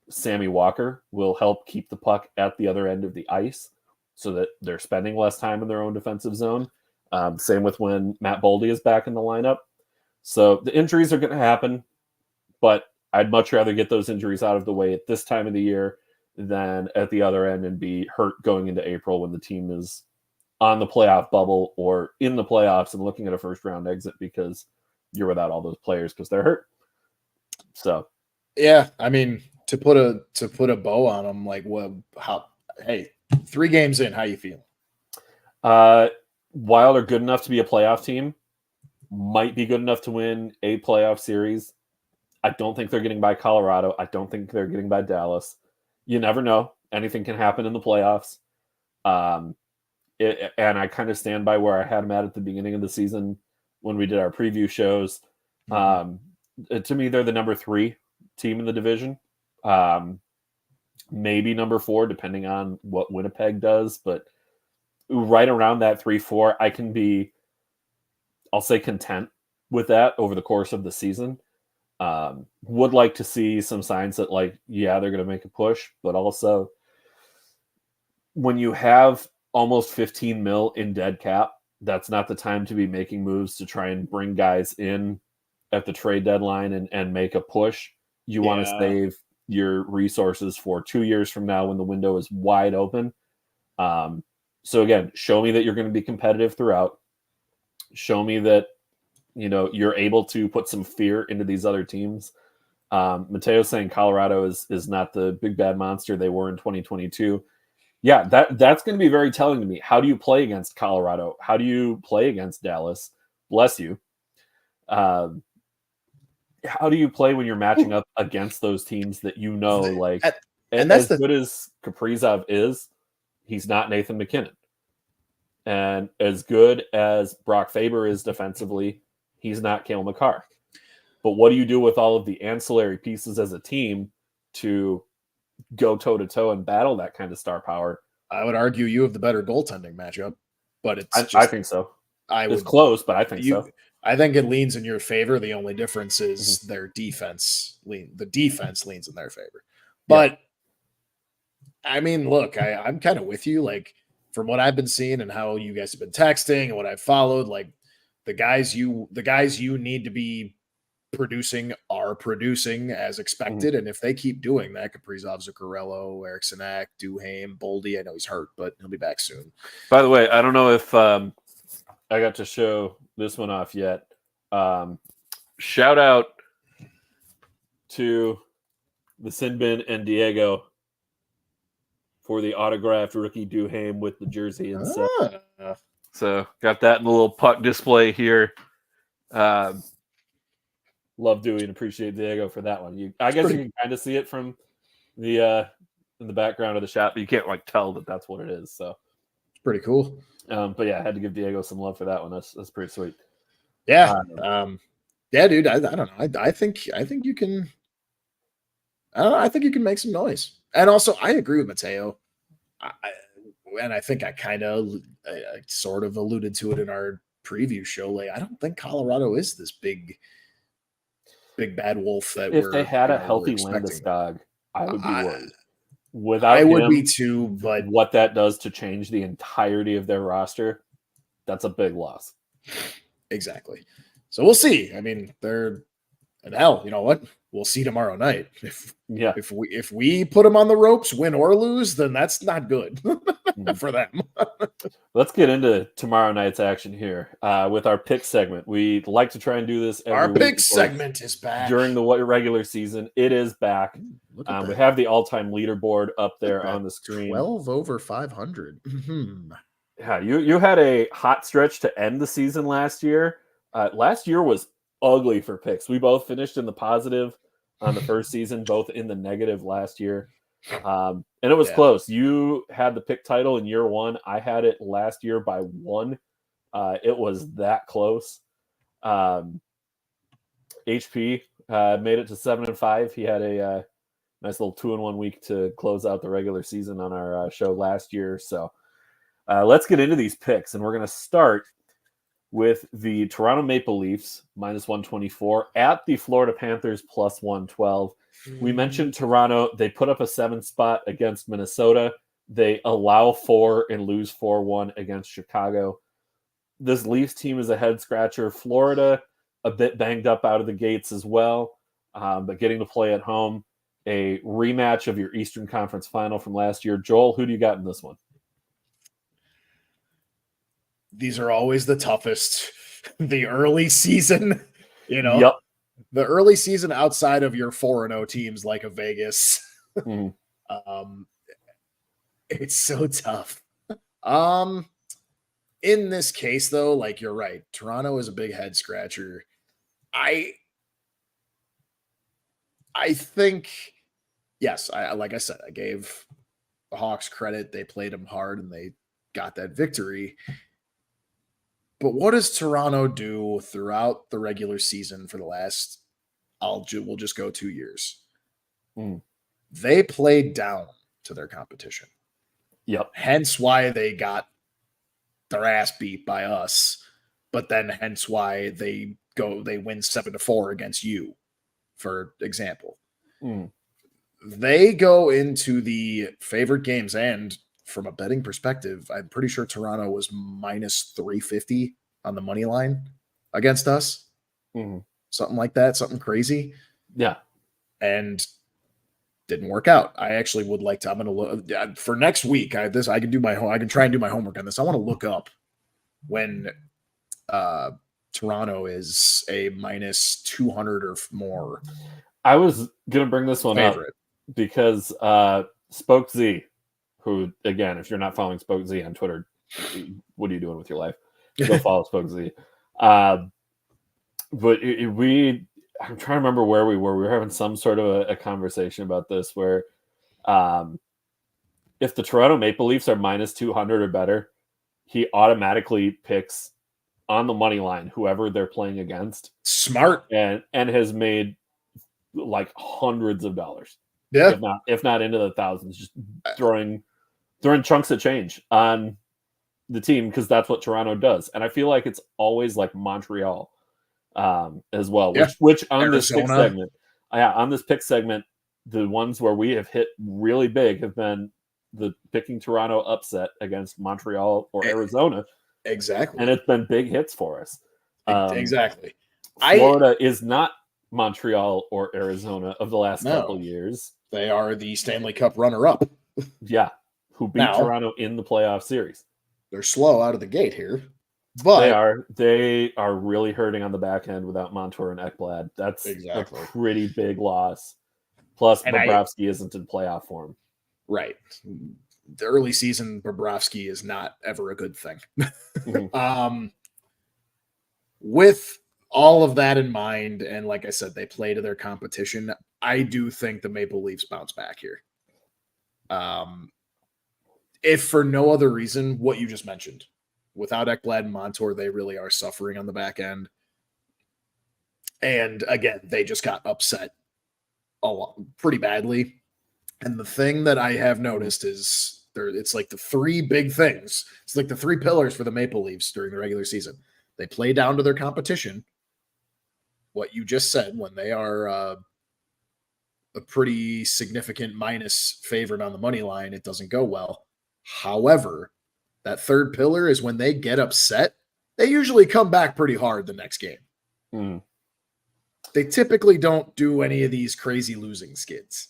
Sammy Walker will help keep the puck at the other end of the ice so that they're spending less time in their own defensive zone. Same with when Matt Boldy is back in the lineup. So the injuries are going to happen, but I'd much rather get those injuries out of the way at this time of the year than at the other end and be hurt going into April when the team is on the playoff bubble or in the playoffs and looking at a first round exit because you're without all those players because they're hurt. So, yeah, I mean, to put a bow on them, like, hey, 3 games in, how you feel? Wild are good enough to be a playoff team, might be good enough to win a playoff series. I don't think they're getting by Colorado. I don't think they're getting by Dallas. You never know. Anything can happen in the playoffs. And I kind of stand by where I had them at the beginning of the season when we did our preview shows. To me, they're the number 3 team in the division. Maybe number 4, depending on what Winnipeg does. But right around that 3-4, I can be, I'll say, content with that over the course of the season. Would like to see some signs that, like, yeah, they're going to make a push, but also when you have almost 15 mil in dead cap, that's not the time to be making moves to try and bring guys in at the trade deadline and make a push. You want to save your resources for 2 years from now when the window is wide open. So again, show me that you're going to be competitive throughout. Show me that, you know, you're able to put some fear into these other teams. Mateo's saying Colorado is not the big bad monster they were in 2022. Yeah, that's going to be very telling to me. How do you play against Colorado? How do you play against Dallas? Bless you. How do you play when you're matching up against those teams that you know, like, and as good as Kaprizov is, he's not Nathan McKinnon. And as good as Brock Faber is defensively, he's not Cale Makar. But what do you do with all of the ancillary pieces as a team to go toe-to-toe and battle that kind of star power? I would argue you have the better goaltending matchup, but I think so. It's close, but I think so. I think it leans in your favor. The only difference is their defense. The defense leans in their favor. But, I mean, look, I'm kind of with you. Like, from what I've been seeing and how you guys have been texting and what I've followed, like, the guys you need to be producing are producing as expected. And if they keep doing that, Kaprizov, Zuccarello, Eriksson Ek, Duhaime, Boldy, I know he's hurt, but he'll be back soon. By the way, I don't know if I got to show this one off yet. Shout out to the Sinbin and Diego for the autographed rookie Duhaime with the jersey inside. So got that in the little puck display here. Love Dewey and appreciate Diego for that one. I guess you can kind of see it from the in the background of the shot, but you can't like tell that that's what it is. So it's pretty cool. But yeah, I had to give Diego some love for that one. That's pretty sweet. Yeah. Yeah, dude. I don't know. I think you can. I don't know. I think you can make some noise. And also, I agree with Mateo. And I think I kind of sort of alluded to it in our preview show. Like, I don't think Colorado is this big bad wolf that if they had a healthy Landeskog, I would be worried. Without I him, would be too, but what that does to change the entirety of their roster, that's a big loss. Exactly. So we'll see. I mean, and hell, you know what? We'll see tomorrow night. If we put them on the ropes, win or lose, then that's not good for them. Let's get into tomorrow night's action here with our pick segment. We like to try and do this every week. Our pick segment is back. During the regular season, it is back. We have the all-time leaderboard up there on the screen. 12 over 500. Yeah, you had a hot stretch to end the season last year. Last year was ugly for picks. We both finished in the positive on the first season, both in the negative last year. And it was close. You had the pick title in year one. I had it last year by 1. It was that close. HP made it to 7-5. He had a nice little 2-1 week to close out the regular season on our show last year. So let's get into these picks, and we're going to start with the Toronto Maple Leafs -124 at the Florida Panthers +112. We mentioned Toronto. They put up a 7 spot against Minnesota. They allow 4 and lose 4-1 against Chicago. This Leafs team is a head scratcher. Florida, a bit banged up out of the gates as well, but getting to play at home. A rematch of your Eastern Conference final from last year. Joel, who do you got in this one? these are always the toughest. The early season, Yep. the early season outside of your 4-0 teams like a Vegas. Mm. It's so tough. In this case, though, like you're right, Toronto is a big head scratcher. I think, yes, like I said, I gave the Hawks credit. They played them hard and they got that victory. But what does Toronto do throughout the regular season for the last, we'll just go 2 years? Mm. They played down to their competition. Yep. Hence why they got their ass beat by us. But then hence why they win 7-4 against you, for example. Mm. They go into the favorite games, and from a betting perspective, I'm pretty sure Toronto was minus 350 on the money line against us. Mm-hmm. Something like that, something crazy. Yeah. And didn't work out. I actually would like to, I'm going to look for next week. I can try and do my homework on this. I want to look up when Toronto is a minus 200 or more. I was going to bring this one up because Spoke Z, who, again, if you're not following Spoke Z on Twitter, what are you doing with your life? Go follow Spoke Z. But I'm trying to remember where we were. We were having some sort of a conversation about this where if the Toronto Maple Leafs are minus 200 or better, he automatically picks on the money line whoever they're playing against. Smart. And has made like hundreds of dollars. Yeah. If not into the thousands, just throwing chunks of change on the team because that's what Toronto does. And I feel like it's always like Montreal as well, which on Arizona. This pick segment, on this pick segment, the ones where we have hit really big have been the picking Toronto upset against Montreal or Arizona. Exactly. And it's been big hits for us. Exactly. Florida is not Montreal or Arizona of the last couple years. They are the Stanley Cup runner-up. Yeah, who beat Toronto in the playoff series. They're slow out of the gate here, but they are really hurting on the back end without Montour and Ekblad. That's a pretty big loss. Plus, Bobrovsky isn't in playoff form. Right. The early season Bobrovsky is not ever a good thing. Mm-hmm. With all of that in mind, and like I said, they play to their competition, I do think the Maple Leafs bounce back here. If for no other reason, what you just mentioned. Without Ekblad and Montour, they really are suffering on the back end. And again, they just got upset a lot, pretty badly. And the thing that I have noticed is it's like the three big things. It's like the three pillars for the Maple Leafs during the regular season. They play down to their competition. What you just said, when they are a pretty significant minus favorite on the money line, it doesn't go well. However, that third pillar is when they get upset, they usually come back pretty hard the next game. Mm. They typically don't do any of these crazy losing skids.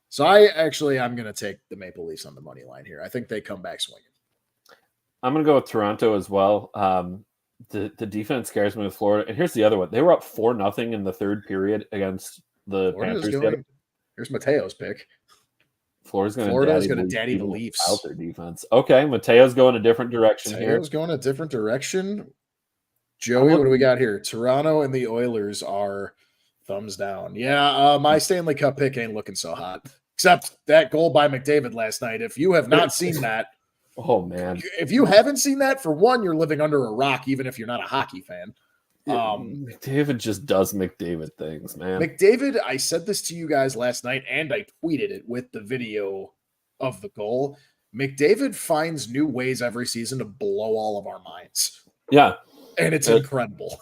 So I'm going to take the Maple Leafs on the money line here. I think they come back swinging. I'm going to go with Toronto as well. The defense scares me with Florida. And here's the other one. They were up 4-0 in the third period against the Panthers. Here's Mateo's pick. Florida's going to daddy the Leafs out their defense. Okay, Mateo's going a different direction here. Mateo's going a different direction. Joey, what do we got here? Toronto and the Oilers are thumbs down. Yeah, my Stanley Cup pick ain't looking so hot. Except that goal by McDavid last night. If you have not seen that, oh man! If you haven't seen that, for one, you're living under a rock, even if you're not a hockey fan. McDavid just does McDavid things, man. McDavid, I said this to you guys last night, and I tweeted it with the video of the goal. McDavid finds new ways every season to blow all of our minds. Yeah. And it's incredible.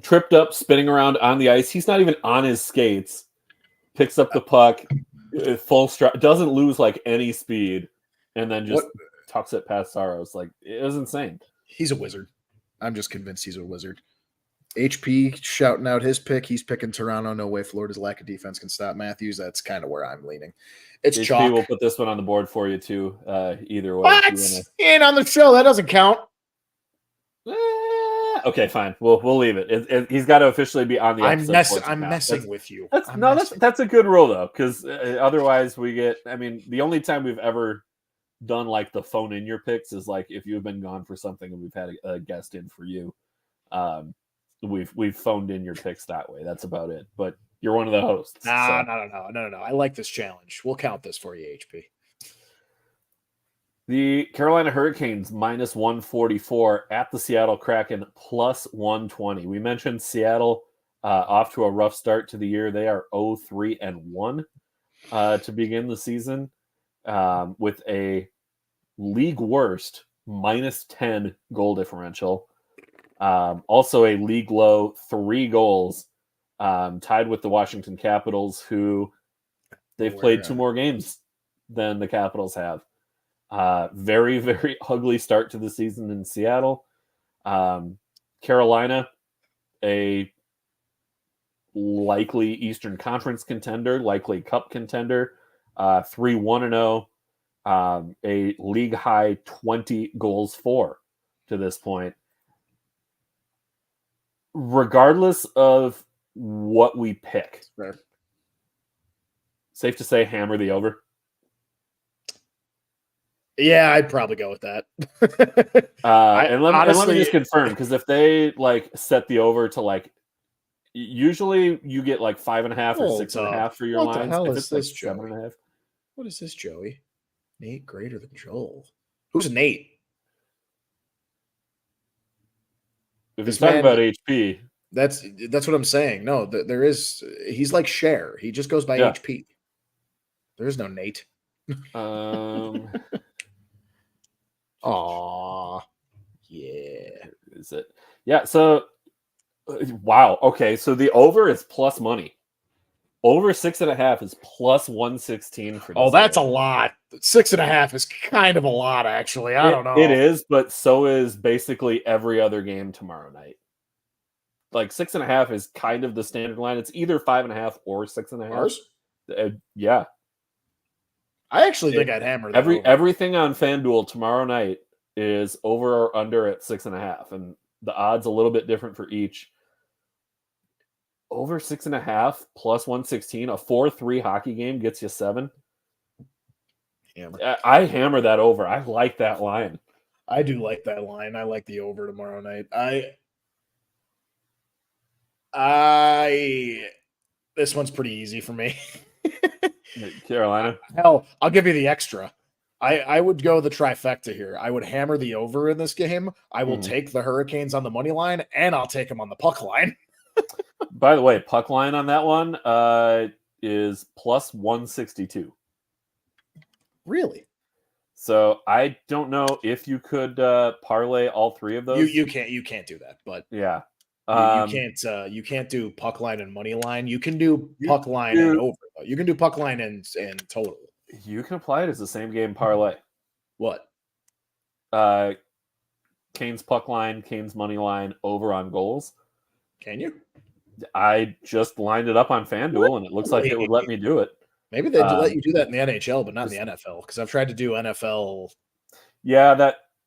Tripped up, spinning around on the ice. He's not even on his skates. Picks up the puck, full stride, doesn't lose like any speed, and then just tucks it past Saros. Like, it was insane. He's a wizard. I'm just convinced he's a wizard. HP shouting out his pick. He's picking Toronto. No way Florida's lack of defense can stop Matthews. That's kind of where I'm leaning. It's HP chalk. We'll put this one on the board for you too. Either way. What? He ain't on the show. That doesn't count. Okay, fine. We'll leave it. He's got to officially be on the episode. I'm messing with you. That's a good rule though, because otherwise we get. I mean, the only time we've ever done like the phone in your picks is like if you've been gone for something and we've had a guest in for you. We've phoned in your picks that way. That's about it. But you're one of the hosts. No. I like this challenge. We'll count this for you, HP. The Carolina Hurricanes minus 144 at the Seattle Kraken plus 120. We mentioned Seattle off to a rough start to the year. They are 0-3-1 to begin the season with a league worst minus 10 goal differential. Also a league low 3 goals, tied with the Washington Capitals, who they've played 2 more games than the Capitals have. Very, very ugly start to the season in Seattle. Carolina, a likely Eastern Conference contender, likely Cup contender, 3-1-0, a league high 20 goals for to this point. Regardless of what we pick, safe to say hammer the over. Yeah, I'd probably go with that. And let me just confirm, because if they like set the over to like, usually you get like 5.5 or 6.5 for your lines. What the hell if is it's this, like Joey? 7.5. What is this, Joey? Nate greater than Joel. Who's Nate? If he's talking about HP, that's what I'm saying. No, there is. He's like Cher. He just goes by HP. There is no Nate. Aw, yeah. Is it? Yeah. So, wow. Okay. So the over is plus money. Over 6.5 is plus 116 for. Oh, that's a lot. 6.5 is kind of a lot, actually. I don't know. It is, but so is basically every other game tomorrow night. Like 6.5 is kind of the standard line. It's either 5.5 or 6.5. Yeah. I actually think I'd hammer that everything on FanDuel tomorrow night is over or under at 6.5, and the odds a little bit different for each. Over 6.5 plus 116, a 4-3 hockey game gets you 7. Hammer. I hammer that over. I like that line. I do like that line. I like the over tomorrow night. This one's pretty easy for me. Carolina. Hell, I'll give you the extra. I would go the trifecta here. I would hammer the over in this game. I will take the Hurricanes on the money line, and I'll take them on the puck line. By the way, puck line on that one is plus 162. Really? So I don't know if you could parlay all 3 of those. You can't do that, but yeah. You can't do puck line and money line. You can do puck line and over. You can do puck line and total. You can apply it as the same game parlay. What? Canes puck line, Canes money line, over on goals. Can you? I just lined it up on FanDuel, and it looks like it would let me do it. Maybe they let you do that in the NHL, but not in the NFL, because I've tried to do NFL. Yeah,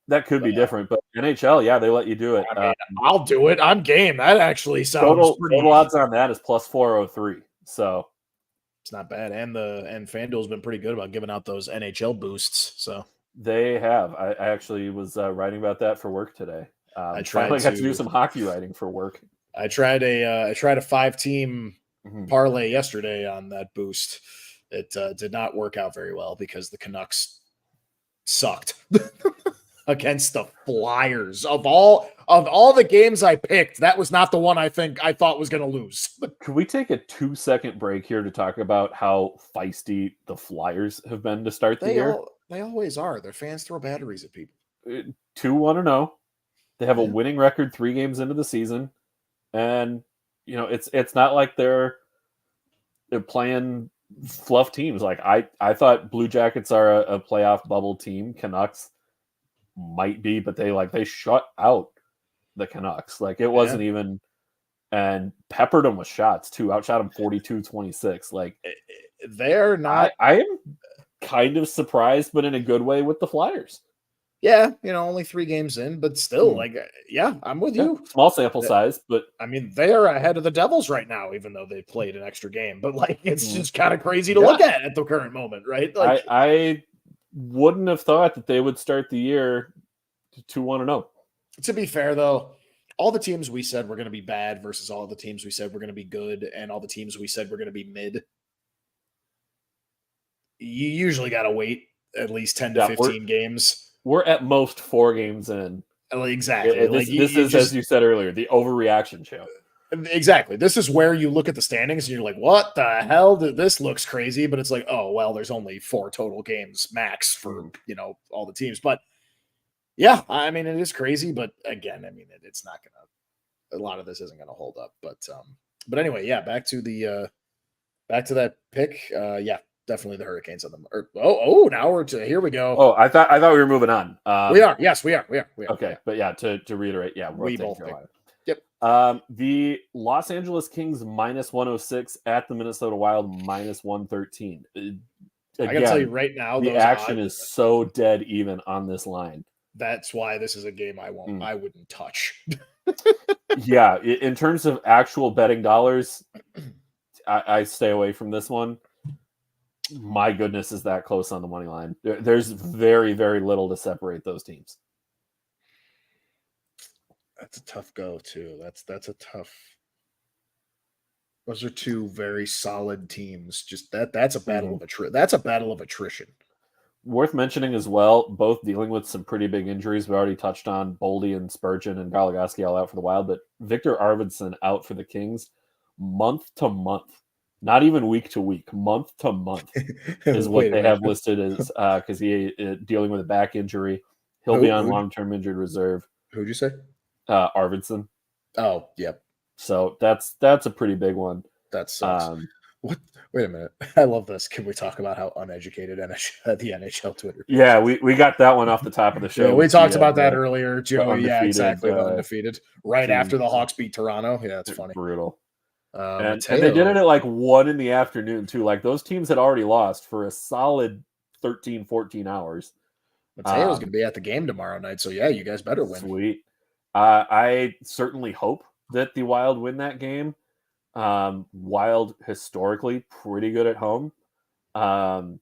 that could be different, but NHL, yeah, they let you do it. I mean, I'll do it. I'm game. That actually sounds total odds on that is plus 403. So it's not bad, and FanDuel's been pretty good about giving out those NHL boosts. So they have. I actually was writing about that for work today. I got to do some hockey writing for work. I tried a 5-team parlay yesterday on that boost. It did not work out very well because the Canucks sucked against the Flyers. Of all the games I picked, that was not the one I thought was going to lose. Could we take a 2-second break here to talk about how feisty the Flyers have been to start the year? They always are. Their fans throw batteries at people. 2-1-0. They have a winning record 3 games into the season. And, it's not like they're playing fluff teams. Like I thought Blue Jackets are a playoff bubble team. Canucks might be, but they shut out the Canucks. Like it wasn't even, and peppered them with shots too. Outshot them 42-26. Like they're not. I am kind of surprised, but in a good way with the Flyers. Yeah, only 3 games in, but still, I'm with you. Small sample size, but I mean, they are ahead of the Devils right now, even though they played an extra game. But it's just kind of crazy to look at the current moment, right? I wouldn't have thought that they would start the year 2-1-0. To be fair, though, all the teams we said were going to be bad versus all the teams we said were going to be good, and all the teams we said were going to be mid. You usually got to wait at least 10 to 15 games. We're at most 4 games in. Exactly. This is, as you said earlier, the overreaction show. Exactly. This is where you look at the standings and you're like, what the hell? This looks crazy. But it's like, oh, well, there's only 4 total games max for, all the teams. But yeah, I mean, it is crazy. But again, I mean, it's not going to, a lot of this isn't going to hold up. But anyway, yeah, back to that pick. Yeah, definitely the Hurricanes on them. Now we're here we go. Oh, I thought we were moving on. We are. Yes, we are. Okay, yeah. But yeah, to reiterate, yeah, we both pick. Yep. The Los Angeles Kings -106 at the Minnesota Wild -113. Again, I gotta tell you right now, the action is so dead even on this line. That's why this is a game I wouldn't touch. Yeah, in terms of actual betting dollars, I stay away from this one. My goodness, is that close on the money line. There's very, very little to separate those teams. That's a tough go too. That's a tough. Those are 2 very solid teams. Just that's a battle of that's a battle of attrition. Worth mentioning as well, both dealing with some pretty big injuries. We already touched on Boldy and Spurgeon and Goligoski all out for the Wild, but Victor Arvidsson out for the Kings month to month. Not even week to week, month to month is what they have listed as because he dealing with a back injury. He'll be on long-term injured reserve. Who'd you say? Arvidsson. Oh, yep. So that's a pretty big one. That sucks. What? Wait a minute. I love this. Can we talk about how uneducated the NHL Twitter? Yeah, we got that one off the top of the show. Yeah, we talked about that earlier, Joey. Yeah, exactly. Undefeated. Right after the Hawks beat Toronto. Yeah, that's funny. Brutal. And they did it at 1 PM too. Like those teams had already lost for a solid 13, 14 hours. Mateo's going to be at the game tomorrow night. So yeah, you guys better win. Sweet. I certainly hope that the Wild win that game. Wild historically pretty good at home. Oh,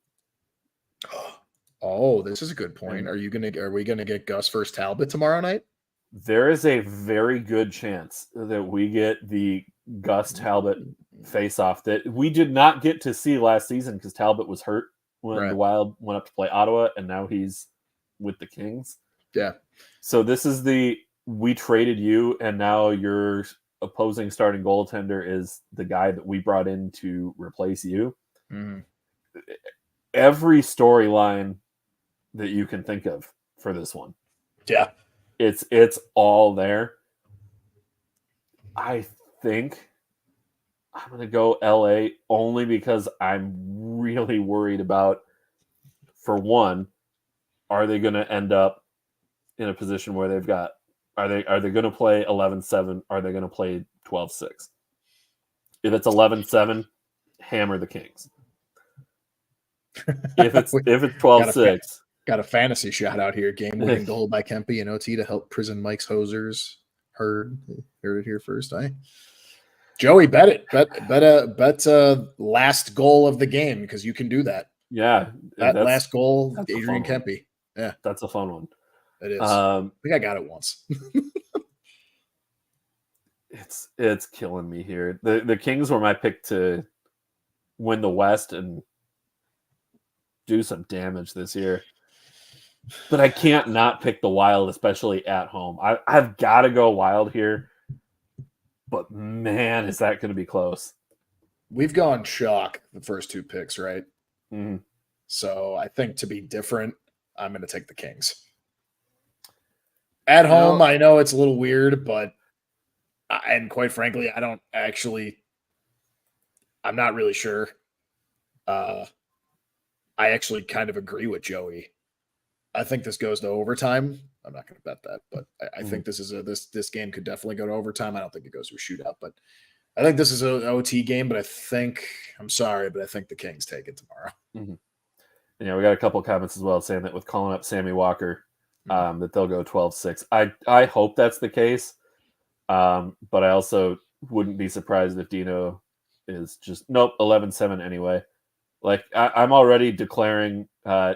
this is a good point. Are we gonna get Gus versus Talbot tomorrow night? There is a very good chance that we get the Gus Talbot face-off that we did not get to see last season because Talbot was hurt when the Wild went up to play Ottawa, and now he's with the Kings. Yeah. So this is we traded you, and now your opposing starting goaltender is the guy that we brought in to replace you. Mm-hmm. Every storyline that you can think of for this one. Yeah. It's all there. I think I'm going to go LA only because I'm really worried about, for one, are they going to end up in a position where they've got, are they going to play 11-7? Are they going to play 12-6? If it's 11-7, hammer the Kings. If it's 12-6, got a fantasy shot out here. Game-winning goal by Kempe and OT to help prison Mike's hosers. Heard it here first. Joey, bet it. Bet last goal of the game because you can do that. Yeah, that last goal, Adrian Kempe. Yeah, that's a fun one. It is. I think I got it once. It's killing me here. The Kings were my pick to win the West and do some damage this year. But I can't not pick the Wild, especially at home. I've got to go Wild here. But man, is that going to be close. We've gone shock the first 2 picks, right? Mm-hmm. So I think to be different, I'm going to take the Kings. At home, I know it's a little weird, but and quite frankly, I'm not really sure. I actually kind of agree with Joey. I think this goes to overtime. I'm not going to bet that, but I think this is this game could definitely go to overtime. I don't think it goes to a shootout, but I think this is an OT game. But I'm sorry, but I think the Kings take it tomorrow. Mm-hmm. Yeah, we got a couple of comments as well saying that with calling up Sammy Walker, that they'll go 12-6. I hope that's the case, but I also wouldn't be surprised if Dino is just 11-7 anyway. Like I'm already declaring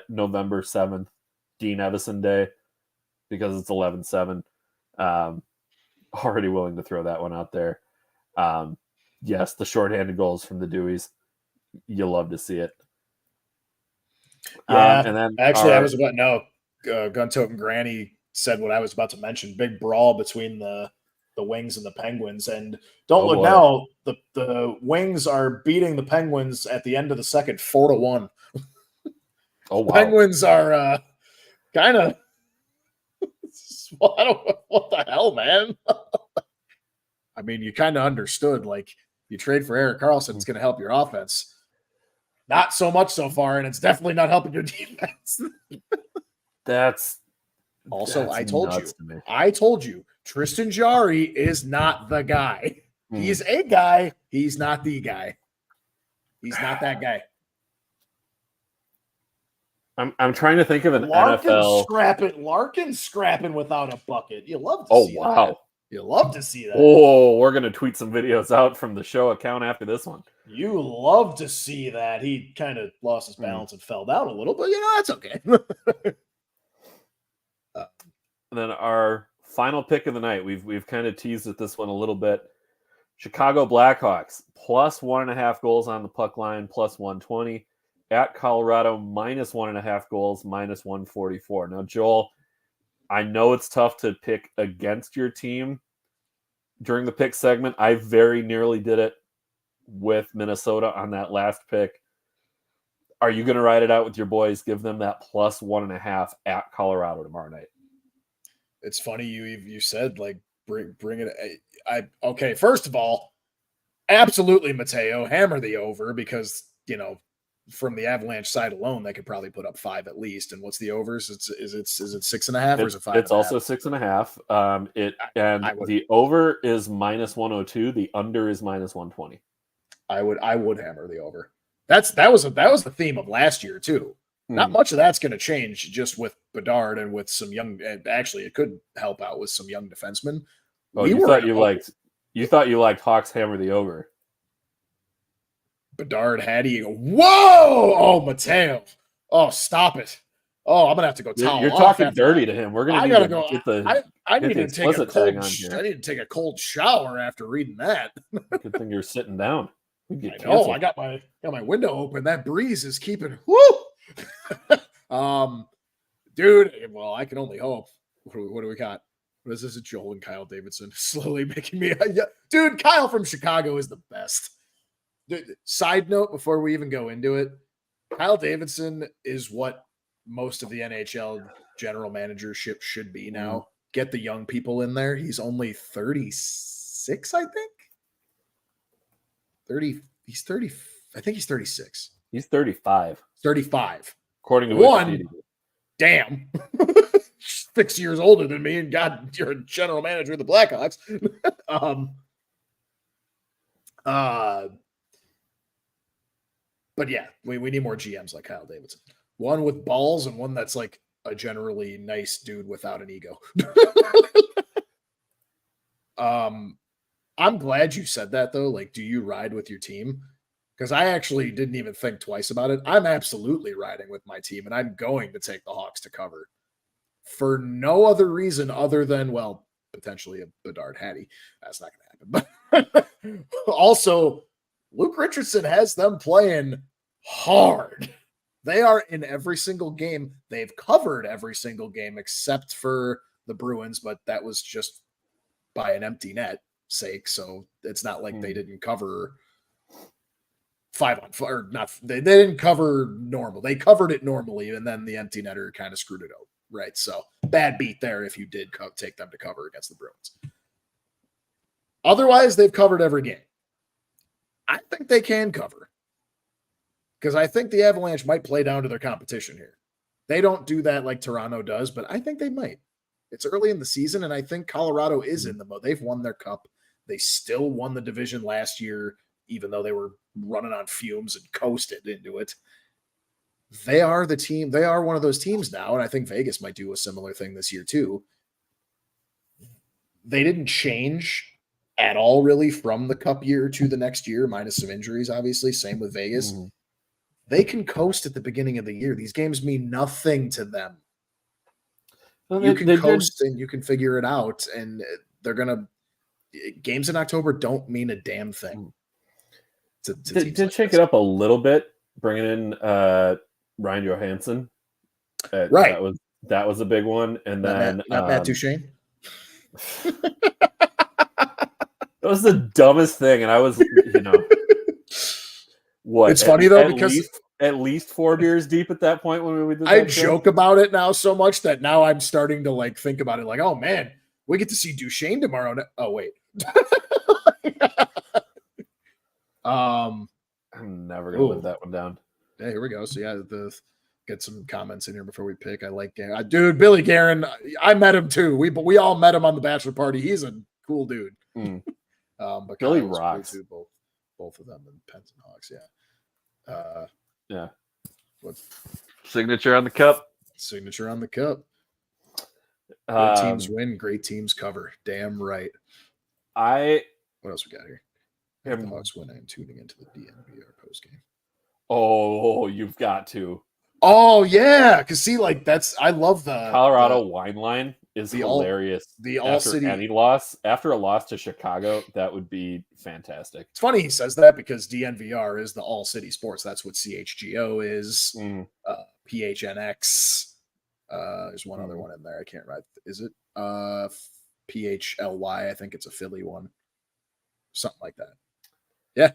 November 7th Dean Evison Day because it's 11-7. Already willing to throw that one out there. Yes, the shorthanded goals from the Deweys. You love to see it. Yeah, and then I was about Guntote and Granny said what I was about to mention. Big brawl between the Wings and the Penguins, and don't look now. The Wings are beating the Penguins at the end of the second 4-1. Oh wow! Penguins are kind of. I don't know what the hell, man. I mean, you kind of understood. Like, you trade for Erik Karlsson, it's going to help your offense. Not so much so far, and it's definitely not helping your defense. That's I told you, Tristan Jarry is not the guy. He's a guy. He's not the guy. He's not that guy. I'm trying to think of an NFL. Larkin scrapping without a bucket. You love to see that. You love to see that. Oh, we're going to tweet some videos out from the show account after this one. You love to see that. He kind of lost his balance and fell down a little, but that's okay. And then our final pick of the night, we've kind of teased at this one a little bit. Chicago Blackhawks plus 1.5 goals on the puck line, plus 120. At Colorado, minus 1.5 goals, minus 144. Now, Joel, I know it's tough to pick against your team during the pick segment. I very nearly did it with Minnesota on that last pick. Are you going to ride it out with your boys? Give them that plus 1.5 at Colorado tomorrow night. It's funny you said like bring it. Okay. First of all, absolutely, Mateo, hammer the over because from the Avalanche side alone, they could probably put up 5 at least. And what's the overs? Is it 6.5 or is it 5? It's also 6.5. The over is minus 102. The under is minus 120. I would hammer the over. That was the theme of last year too. Not much of that's going to change just with Bedard and with some young. Actually, it could help out with some young defensemen. Oh, you thought you liked Hawks hammer the over. Bedard, Hattie. Whoa! Oh, Mateo. Oh, stop it. Oh, I'm gonna have to go towel. You're talking dirty to him. We're gonna. I gotta go. I need to take a cold. I need to take a cold shower after reading that. Good thing you're sitting down. I know. I got my window open. That breeze is keeping. Woo! Dude. Well, I can only hope. What do we got? What is this? Joel and Kyle Davidson slowly making me. Dude, Kyle from Chicago is the best. Side note before we even go into it, Kyle Davidson is what most of the NHL general managership should be now. Get the young people in there. He's only 36, I think. 30. He's 30. I think he's 36. He's 35. 35. According to Wikipedia. Damn. 6 years older than me, and God, you're a general manager of the Blackhawks. But yeah, we need more GMs like Kyle Davidson. One with balls and one that's like a generally nice dude without an ego. I'm glad you said that though. Like, do you ride with your team? Because I actually didn't even think twice about it. I'm absolutely riding with my team, and I'm going to take the Hawks to cover for no other reason other than, well, potentially a Bedard Hattie. That's not going to happen. But also, Luke Richardson has them playing hard. They are in every single game. They've covered every single game except for the Bruins, but that was just by an empty net sake. So it's not like they didn't cover 5-on-4 or not. They didn't cover normal. They covered it normally, and then the empty netter kind of screwed it up. Right. So bad beat there if you did take them to cover against the Bruins. Otherwise, they've covered every game. I think they can cover because I think the Avalanche might play down to their competition here. They don't do that like Toronto does, but I think they might. It's early in the season, and I think Colorado is in the mode. They've won their cup. They still won the division last year, even though they were running on fumes and coasted into it. they are the team. They are one of those teams now, and I think Vegas might do a similar thing this year too. They didn't change at all, really, from the Cup year to the next year, minus some injuries, obviously. Same with Vegas. Mm-hmm. They can coast at the beginning of the year. These games mean nothing to them. Well, You can coast and you can figure it out, and they're gonna. Games in October don't mean a damn thing. Did shake it up a little bit, bringing in Ryan Johansson. Right, that was a big one, and then Matt Duchene. That was the dumbest thing, and I was, what? It's funny though because at least 4 beers deep at that point when we did that. I joke about it now so much that now I'm starting to like think about it. Like, oh man, we get to see Duchene tomorrow. Oh wait. I'm never gonna live that one down. Yeah, here we go. So yeah, get some comments in here before we pick. I like dude, Billy Guerin. I met him too. We all met him on the bachelor party. He's a cool dude. But Billy rocks. Cool too, both of them in Pens and Hawks. Yeah. What signature on the cup? Signature on the cup. Good teams win. Great teams cover. Damn right. What else we got here? If the Hawks win, I'm tuning into the DNVR post game. Oh, you've got to. Oh yeah, because see, like I love the Colorado wine line is hilarious. After a loss to Chicago, that would be fantastic. It's funny he says that because DNVR is the All City Sports. That's what CHGO is. PHNX. There's one other one in there. I can't write. Is it PHLY? I think it's a Philly one. Something like that. Yeah.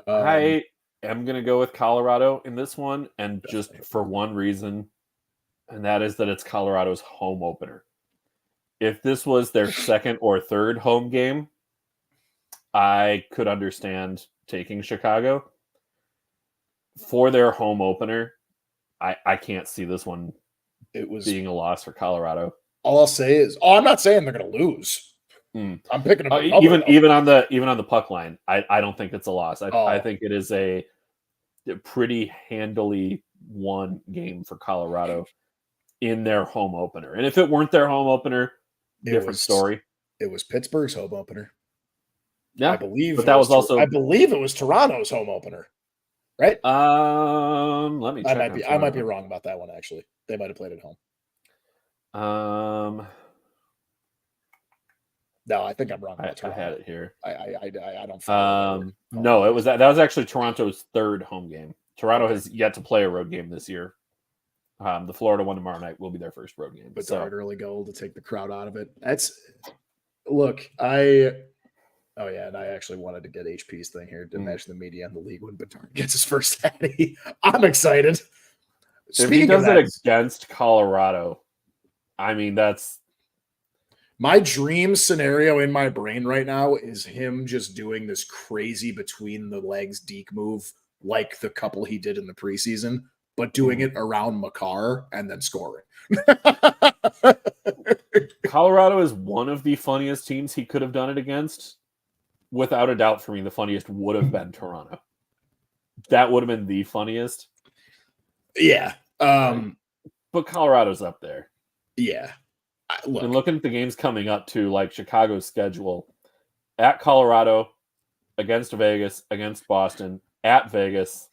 I am going to go with Colorado in this one, and just for one reason, and that is that it's Colorado's home opener. If this was their second or third home game, I could understand taking Chicago. For their home opener, I can't see this one being a loss for Colorado. All I'll say is, I'm not saying they're going to lose. I'm picking them even on the puck line. I don't think it's a loss. I think it is a pretty handily won game for Colorado in their home opener. And if it weren't their home opener, different story. It was Pittsburgh's home opener. Yeah, I believe, but that was also. I believe it was Toronto's home opener, right? Let me check. I might be wrong about that one. Actually, they might have played at home. No, I think I'm wrong. I had it here. I don't. No, it was that was actually Toronto's third home game. Toronto has yet to play a road game this year. The Florida one tomorrow night will be their first road game. But Bedard early goal to take the crowd out of it. And I actually wanted to get HP's thing here to match the media and the league when Bedard gets his first Hattie. I'm excited. If he does it against Colorado, I mean, that's my dream scenario in my brain right now is him just doing this crazy between the legs deke move like the couple he did in the preseason, but doing it around Makar and then scoring. Colorado is one of the funniest teams he could have done it against. Without a doubt, for me, the funniest would have been Toronto. That would have been the funniest. Yeah. But Colorado's up there. Yeah. And looking at the games coming up to like Chicago's schedule, at Colorado, against Vegas, against Boston, at Vegas.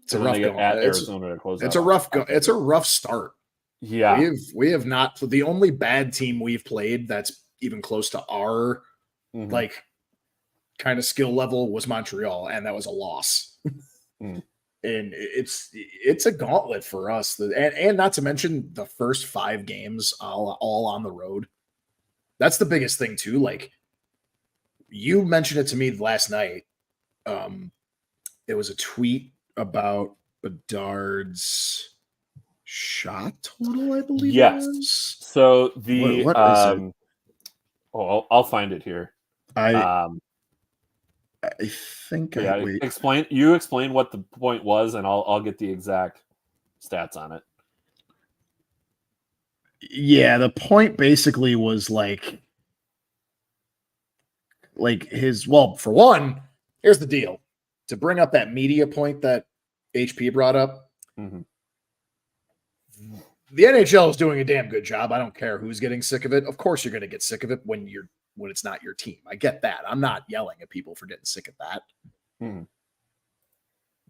It's a rough go. At Arizona to close. It's a rough go. It's a rough start. Yeah, we have not. The only bad team we've played that's even close to our like kind of skill level was Montreal, and that was a loss. And it's a gauntlet for us, and not to mention the first 5 games all on the road. That's the biggest thing too. Like you mentioned it to me last night. It was a tweet about Bedards' shot total, I believe. Yes. It was. So the what is it? I'll find it here. I think explain what the point was, and I'll get the exact stats on it. Yeah, the point basically was like for one, here's the deal. To bring up that media point that HP brought up, Mm-hmm. The NHL is doing a damn good job. I don't care who's getting sick of it. Of course, you're going to get sick of it when it's not your team. I get that. I'm not yelling at people for getting sick of that. Mm-hmm.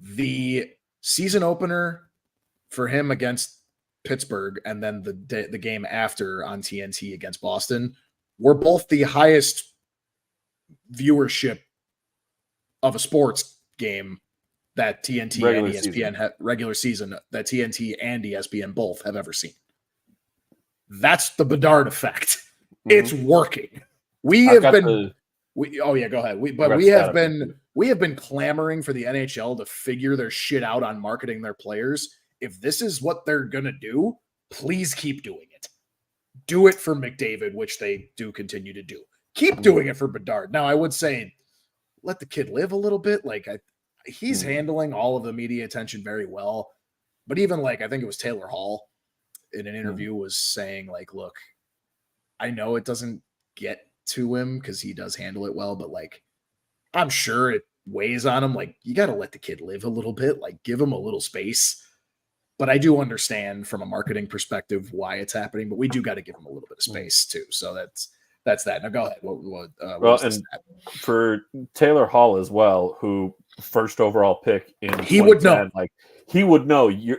The season opener for him against Pittsburgh and then the game after on TNT against Boston were both the highest viewership of a sports game that TNT Regular and ESPN regular season that TNT and ESPN both have ever seen. That's the Bedard effect. Mm-hmm. It's working. We have been. Go ahead. We have been clamoring for the NHL to figure their shit out on marketing their players. If this is what they're gonna do, please keep doing it. Do it for McDavid, which they do continue to do. Keep doing it for Bedard. Now, I would say, let the kid live a little bit. Like he's handling all of the media attention very well. But even like, I think it was Taylor Hall in an interview was saying like, look, I know it doesn't get to him because he does handle it well, but like, I'm sure it weighs on him. Like, you got to let the kid live a little bit, like give him a little space. But I do understand from a marketing perspective why it's happening, but we do got to give him a little bit of space too. So that's that. Now go ahead. Well, and for Taylor Hall as well, who first overall pick in he would know. Like he would know. You're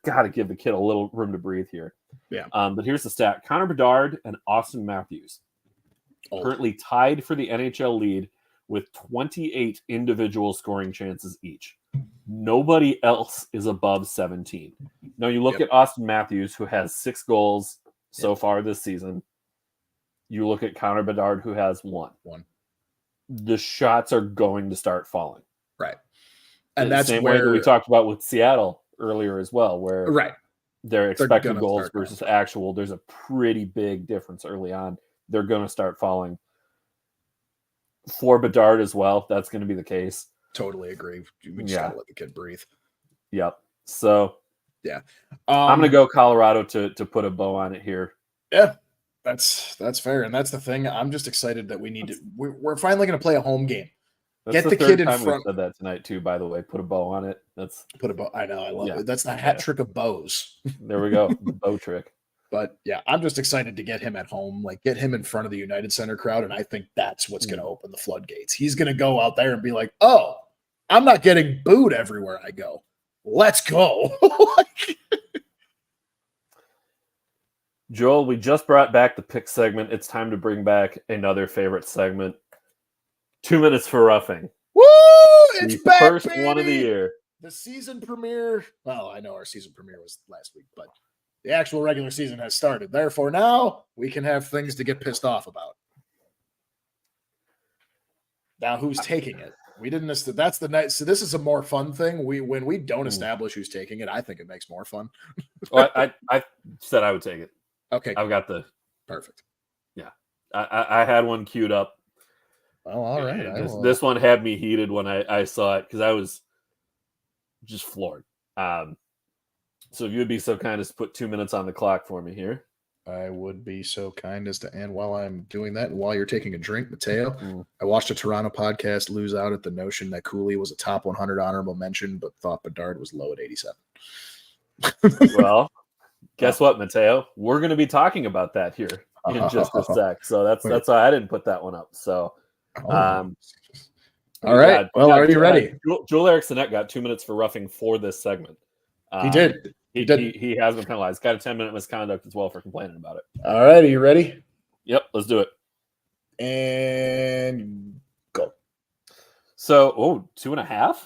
got to give the kid a little room to breathe here. Yeah. But here's the stat: Connor Bedard and Austin Matthews currently tied for the NHL lead with 28 individual scoring chances each. Nobody else is above 17. Now you look at Austin Matthews, who has 6 goals so far this season. You look at Connor Bedard, who has 1. The shots are going to start falling. Right. And that's the same way that we talked about with Seattle earlier as well, where their expected goals versus actual, there's a pretty big difference early on. They're going to start falling. For Bedard as well, that's going to be the case. Totally agree. We just got to let the kid breathe. Yep. So, I'm going to go Colorado to put a bow on it here. Yeah. That's fair, and that's the thing. I'm just excited that we're finally going to play a home game. Get the kid in front. We said that tonight too. By the way, put a bow on it. Put a bow. I know. I love it. That's the hat trick of bows. There we go. The bow trick. But yeah, I'm just excited to get him at home, like get him in front of the United Center crowd, and I think that's what's going to open the floodgates. He's going to go out there and be like, "Oh, I'm not getting booed everywhere I go. Let's go." Joel, we just brought back the pick segment. It's time to bring back another favorite segment. 2 minutes for roughing. Woo! It's back, first baby! One of the year. The season premiere. Well, I know our season premiere was last week, but the actual regular season has started. Therefore, now we can have things to get pissed off about. Now, who's taking it? We didn't. That's the night. So this is a more fun thing. When we don't establish who's taking it, I think it makes more fun. Well, I said I would take it. Okay, I've got the perfect. Yeah, I had one queued up. Oh, all right. This one had me heated when I saw it because I was just floored. So if you would be so kind as to put 2 minutes on the clock for me here. I would be so kind as to, and while I'm doing that, and while you're taking a drink, Mateo, I watched a Toronto podcast lose out at the notion that Cooley was a top 100 honorable mention, but thought Bedard was low at 87. Well, guess what, Mateo? We're going to be talking about that here in just a sec. So that's why I didn't put that one up. So, all right. Well, are you ready? Joel Eriksson got 2 minutes for roughing for this segment. He did. He has been penalized. Got a 10-minute misconduct as well for complaining about it. All right. Are you ready? Yep. Let's do it. And go. So, 2.5?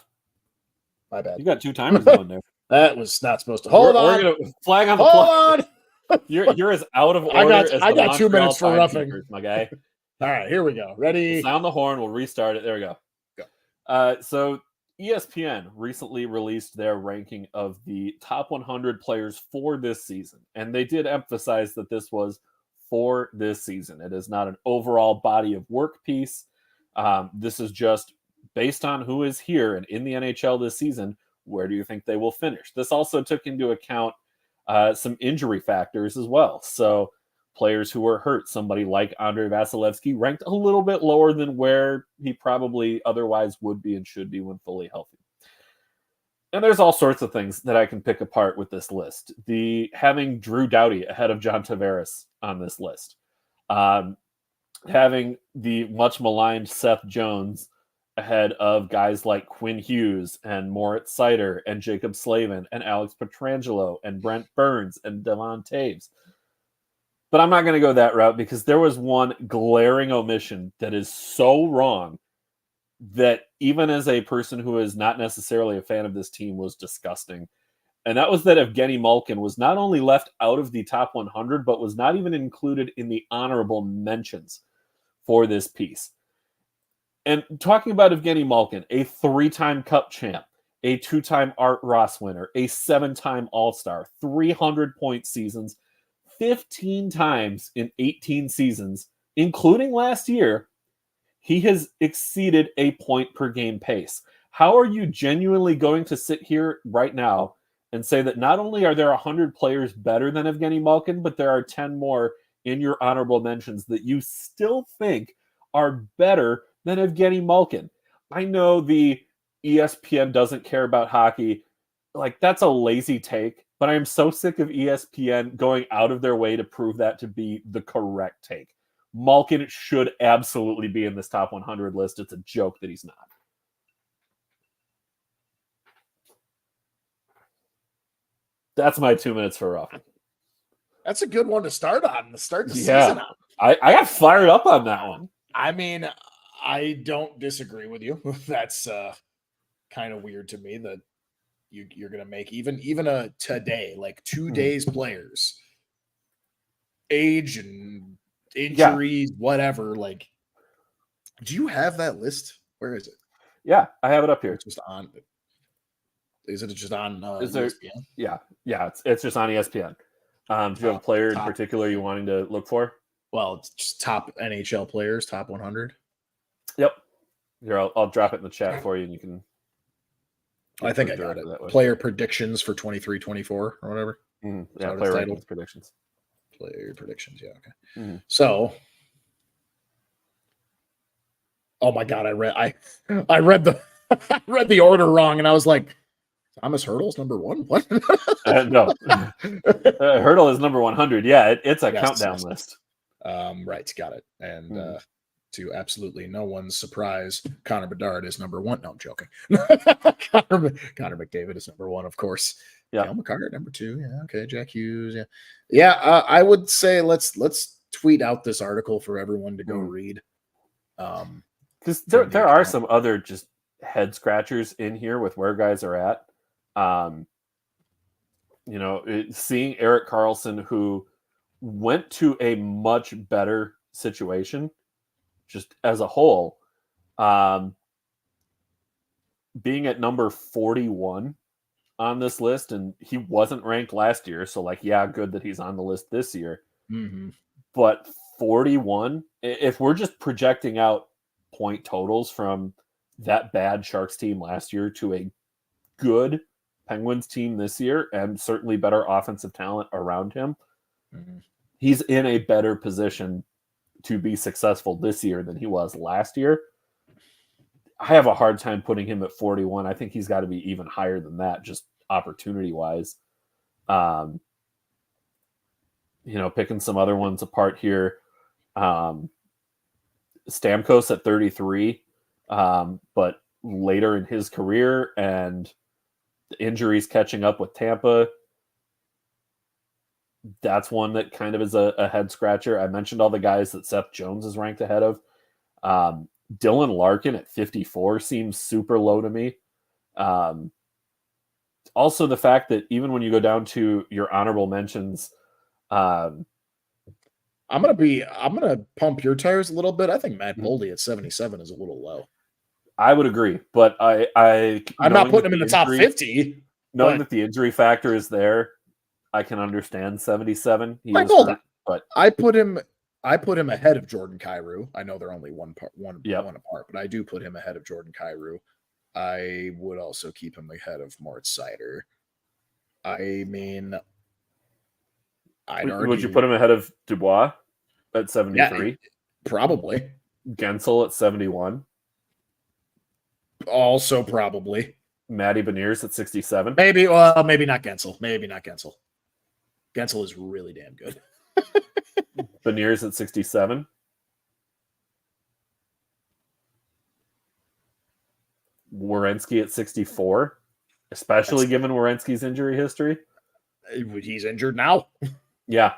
My bad. You got 2 timers going there. That was not supposed to. Hold on. We're gonna flag on the Hold on. You're as out of order as the I got 2 minutes for roughing, my guy. All right, here we go. Ready? We'll sound the horn. We'll restart it. There we go. Go. So ESPN recently released their ranking of the top 100 players for this season, and they did emphasize that this was for this season. It is not an overall body of work piece. This is just based on who is here and in the NHL this season. Where do you think they will finish? This also took into account some injury factors as well. So players who were hurt, somebody like Andrei Vasilevsky, ranked a little bit lower than where he probably otherwise would be and should be when fully healthy. And there's all sorts of things that I can pick apart with this list. The having Drew Doughty ahead of John Tavares on this list. Having the much maligned Seth Jones ahead of guys like Quinn Hughes and Moritz Seider and Jacob Slavin and Alex Petrangelo and Brent Burns and Devon Taves. But I'm not going to go that route because there was one glaring omission that is so wrong that even as a person who is not necessarily a fan of this team was disgusting. And that was that Evgeny Malkin was not only left out of the top 100, but was not even included in the honorable mentions for this piece. And talking about Evgeny Malkin, a 3-time Cup champ, a 2-time Art Ross winner, a 7-time All-Star, 300-point seasons, 15 times in 18 seasons, including last year, he has exceeded a point per game pace. How are you genuinely going to sit here right now and say that not only are there 100 players better than Evgeny Malkin, but there are 10 more in your honorable mentions that you still think are better than Evgeny Malkin? I know the ESPN doesn't care about hockey. Like, that's a lazy take, but I am so sick of ESPN going out of their way to prove that to be the correct take. Malkin should absolutely be in this top 100 list. It's a joke that he's not. That's my 2 minutes for Ruff. That's a good one to start on. To start the season on. I got fired up on that one. I mean, I don't disagree with you. That's kind of weird to me that you're going to make even a today, like 2 days players, age and injuries, whether. Like, do you have that list? Where is it? Yeah, I have it up here. It's just on. Is it just on ESPN? Yeah, it's just on ESPN. Do you have a player in particular you wanting to look for? Well, it's just top NHL players, top 100. Yep. Here, I'll drop it in the chat for you, and you can. I think I got it. Player predictions for 23-24 or whatever. Mm-hmm. Yeah, player predictions. Player predictions. Yeah. Okay. Mm-hmm. So, oh my God, I read the I read the order wrong, and I was like, Thomas Hurdle's number one. What? No, Hurdle is number 100. Yeah, it's a countdown list. Right, got it. And to absolutely no one's surprise, Connor Bedard is number one. No, I'm joking. Connor McDavid is number one, of course. Yeah, Cale Makar number 2. Yeah, okay. Jack Hughes. Yeah. I would say let's tweet out this article for everyone to go read. Because there are some other just head scratchers in here with where guys are at. Seeing Erik Karlsson, who went to a much better situation just as a whole, being at number 41 on this list, and he wasn't ranked last year, so good that he's on the list this year. Mm-hmm. But 41, if we're just projecting out point totals from that bad Sharks team last year to a good Penguins team this year, and certainly better offensive talent around him, he's in a better position to be successful this year than he was last year. I have a hard time putting him at 41. I think he's got to be even higher than that, just opportunity-wise. Picking some other ones apart here. Stamkos at 33, but later in his career, and the injuries catching up with Tampa. That's one that kind of is a head scratcher. I mentioned all the guys that Seth Jones is ranked ahead of. Dylan Larkin at 54 seems super low to me. Also, the fact that even when you go down to your honorable mentions, I'm gonna pump your tires a little bit. I think Matt Boldy at 77 is a little low. I would agree, but I'm not putting him in the top 50. Knowing that the injury factor is there, I can understand 77. But I put him ahead of Jordan Kyrou. I know they're only one apart, but I do put him ahead of Jordan Kyrou. I would also keep him ahead of Moritz Seider. I mean, would you put him ahead of Dubois at 73? Yeah, probably. Gensel at 71. Also probably. Matty Beniers at 67. Maybe not Gensel. Maybe not Gensel. Gensel is really damn good. Beniers at 67. Werenski at 64, especially given Werenski's injury history. He's injured now. Yeah.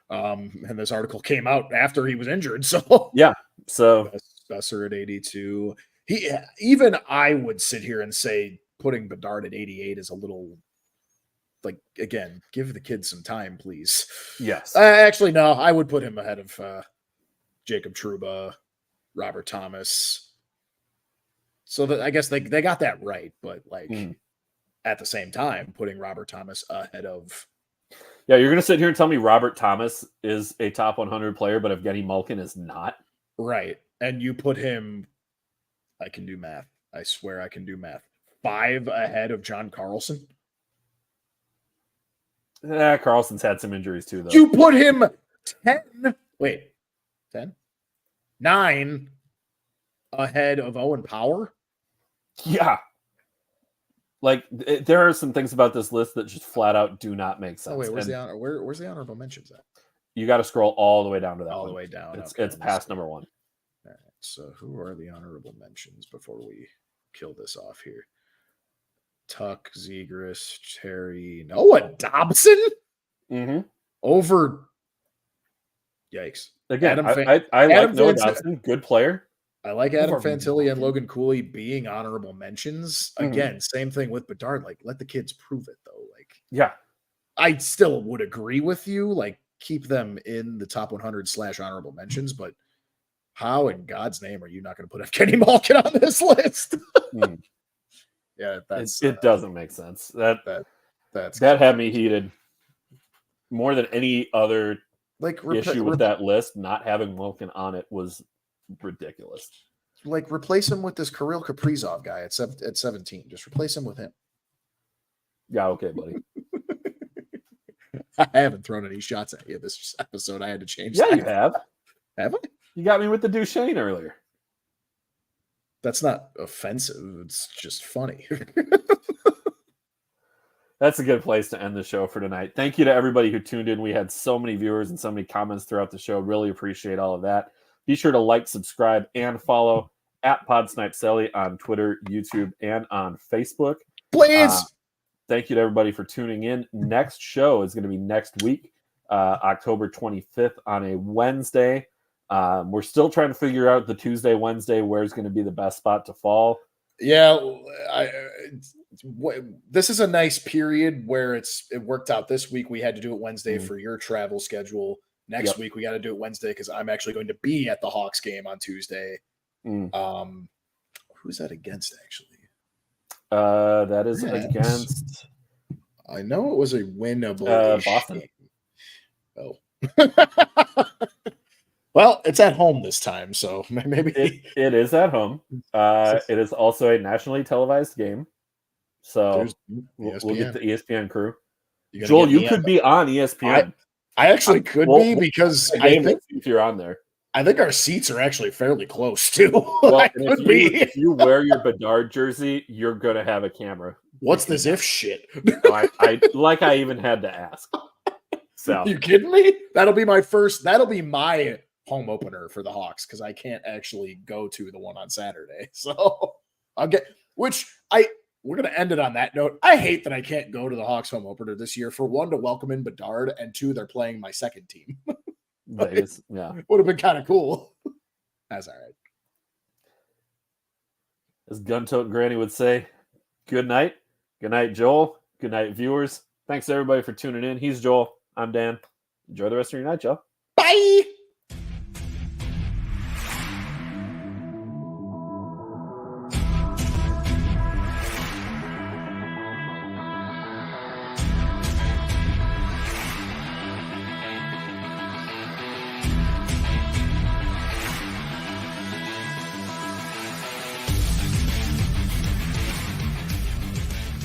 And this article came out after he was injured. So yeah. So Besser at 82. Even I would sit here and say putting Bedard at 88 is a little, like, again, give the kid some time, please. Yes. Actually, no, I would put him ahead of Jacob Trouba, Robert Thomas. So that I guess they got that right, but like at the same time, putting Robert Thomas ahead of. Yeah, you're going to sit here and tell me Robert Thomas is a top 100 player, but Evgeny Malkin is not? Right. And you put him, I can do math. I swear I can do math. 5 ahead of John Carlson. Carlson's had some injuries too, though. You put him 10. Wait, 10? 9 ahead of Owen Power? Yeah. Like, there are some things about this list that just flat out do not make sense. Oh, wait, where's the honorable mentions at? You got to scroll all the way down to that. All one. The way down. It's past number 1. All right. So who are the honorable mentions before we kill this off here? Tuck, Zegras, Terry, Noah Dobson? Mm-hmm. Over. Yikes. Again, I like Noah Dobson. Good player. I like Adam Fantilli and Logan Cooley being honorable mentions. Again, same thing with Bedard. Like, let the kids prove it, though. Like, yeah, I still would agree with you. Like, keep them in the top 100 / honorable mentions. But how in God's name are you not going to put Evgeny Malkin on this list? Yeah, it doesn't make sense. That had me heated more than any other issue with that list. Not having Malkin on it was ridiculous. Like, replace him with this Kirill Kaprizov guy at 17. Just replace him with him. Yeah, okay, buddy. I haven't thrown any shots at you this episode. I had to change. Yeah, you have. Have I? You got me with the Duchesne earlier. That's not offensive. It's just funny. That's a good place to end the show for tonight. Thank you to everybody who tuned in. We had so many viewers and so many comments throughout the show. Really appreciate all of that. Be sure to like, subscribe, and follow at Pod Snipe Celly on Twitter, YouTube, and on Facebook. Please. Thank you to everybody for tuning in. Next show is going to be next week, October 25th on a Wednesday. We're still trying to figure out the Tuesday, Wednesday, where's going to be the best spot to fall. Yeah, this is a nice period where it worked out this week. We had to do it Wednesday for your travel schedule. Next week, we got to do it Wednesday because I'm actually going to be at the Hawks game on Tuesday. Who's that against, actually? That is against... I know it was a winnable Boston. Oh. Well, it's at home this time, so maybe... It is at home. It is also a nationally televised game. So we'll get the ESPN crew. Joel, you could be on ESPN. I actually could be because I think if you're on there. I think our seats are actually fairly close too. Well, if you wear your Bedard jersey, you're gonna have a camera. What's this if shit? I even had to ask. So you kidding me? That'll be my home opener for the Hawks because I can't actually go to the one on Saturday. So we're going to end it on that note. I hate that I can't go to the Hawks home opener this year. For one, to welcome in Bedard, and 2, they're playing my second team. Vegas, yeah. Would have been kind of cool. That's all right. As Guntote and Granny would say, good night. Good night, Joel. Good night, viewers. Thanks, everybody, for tuning in. He's Joel. I'm Dan. Enjoy the rest of your night, y'all. Bye!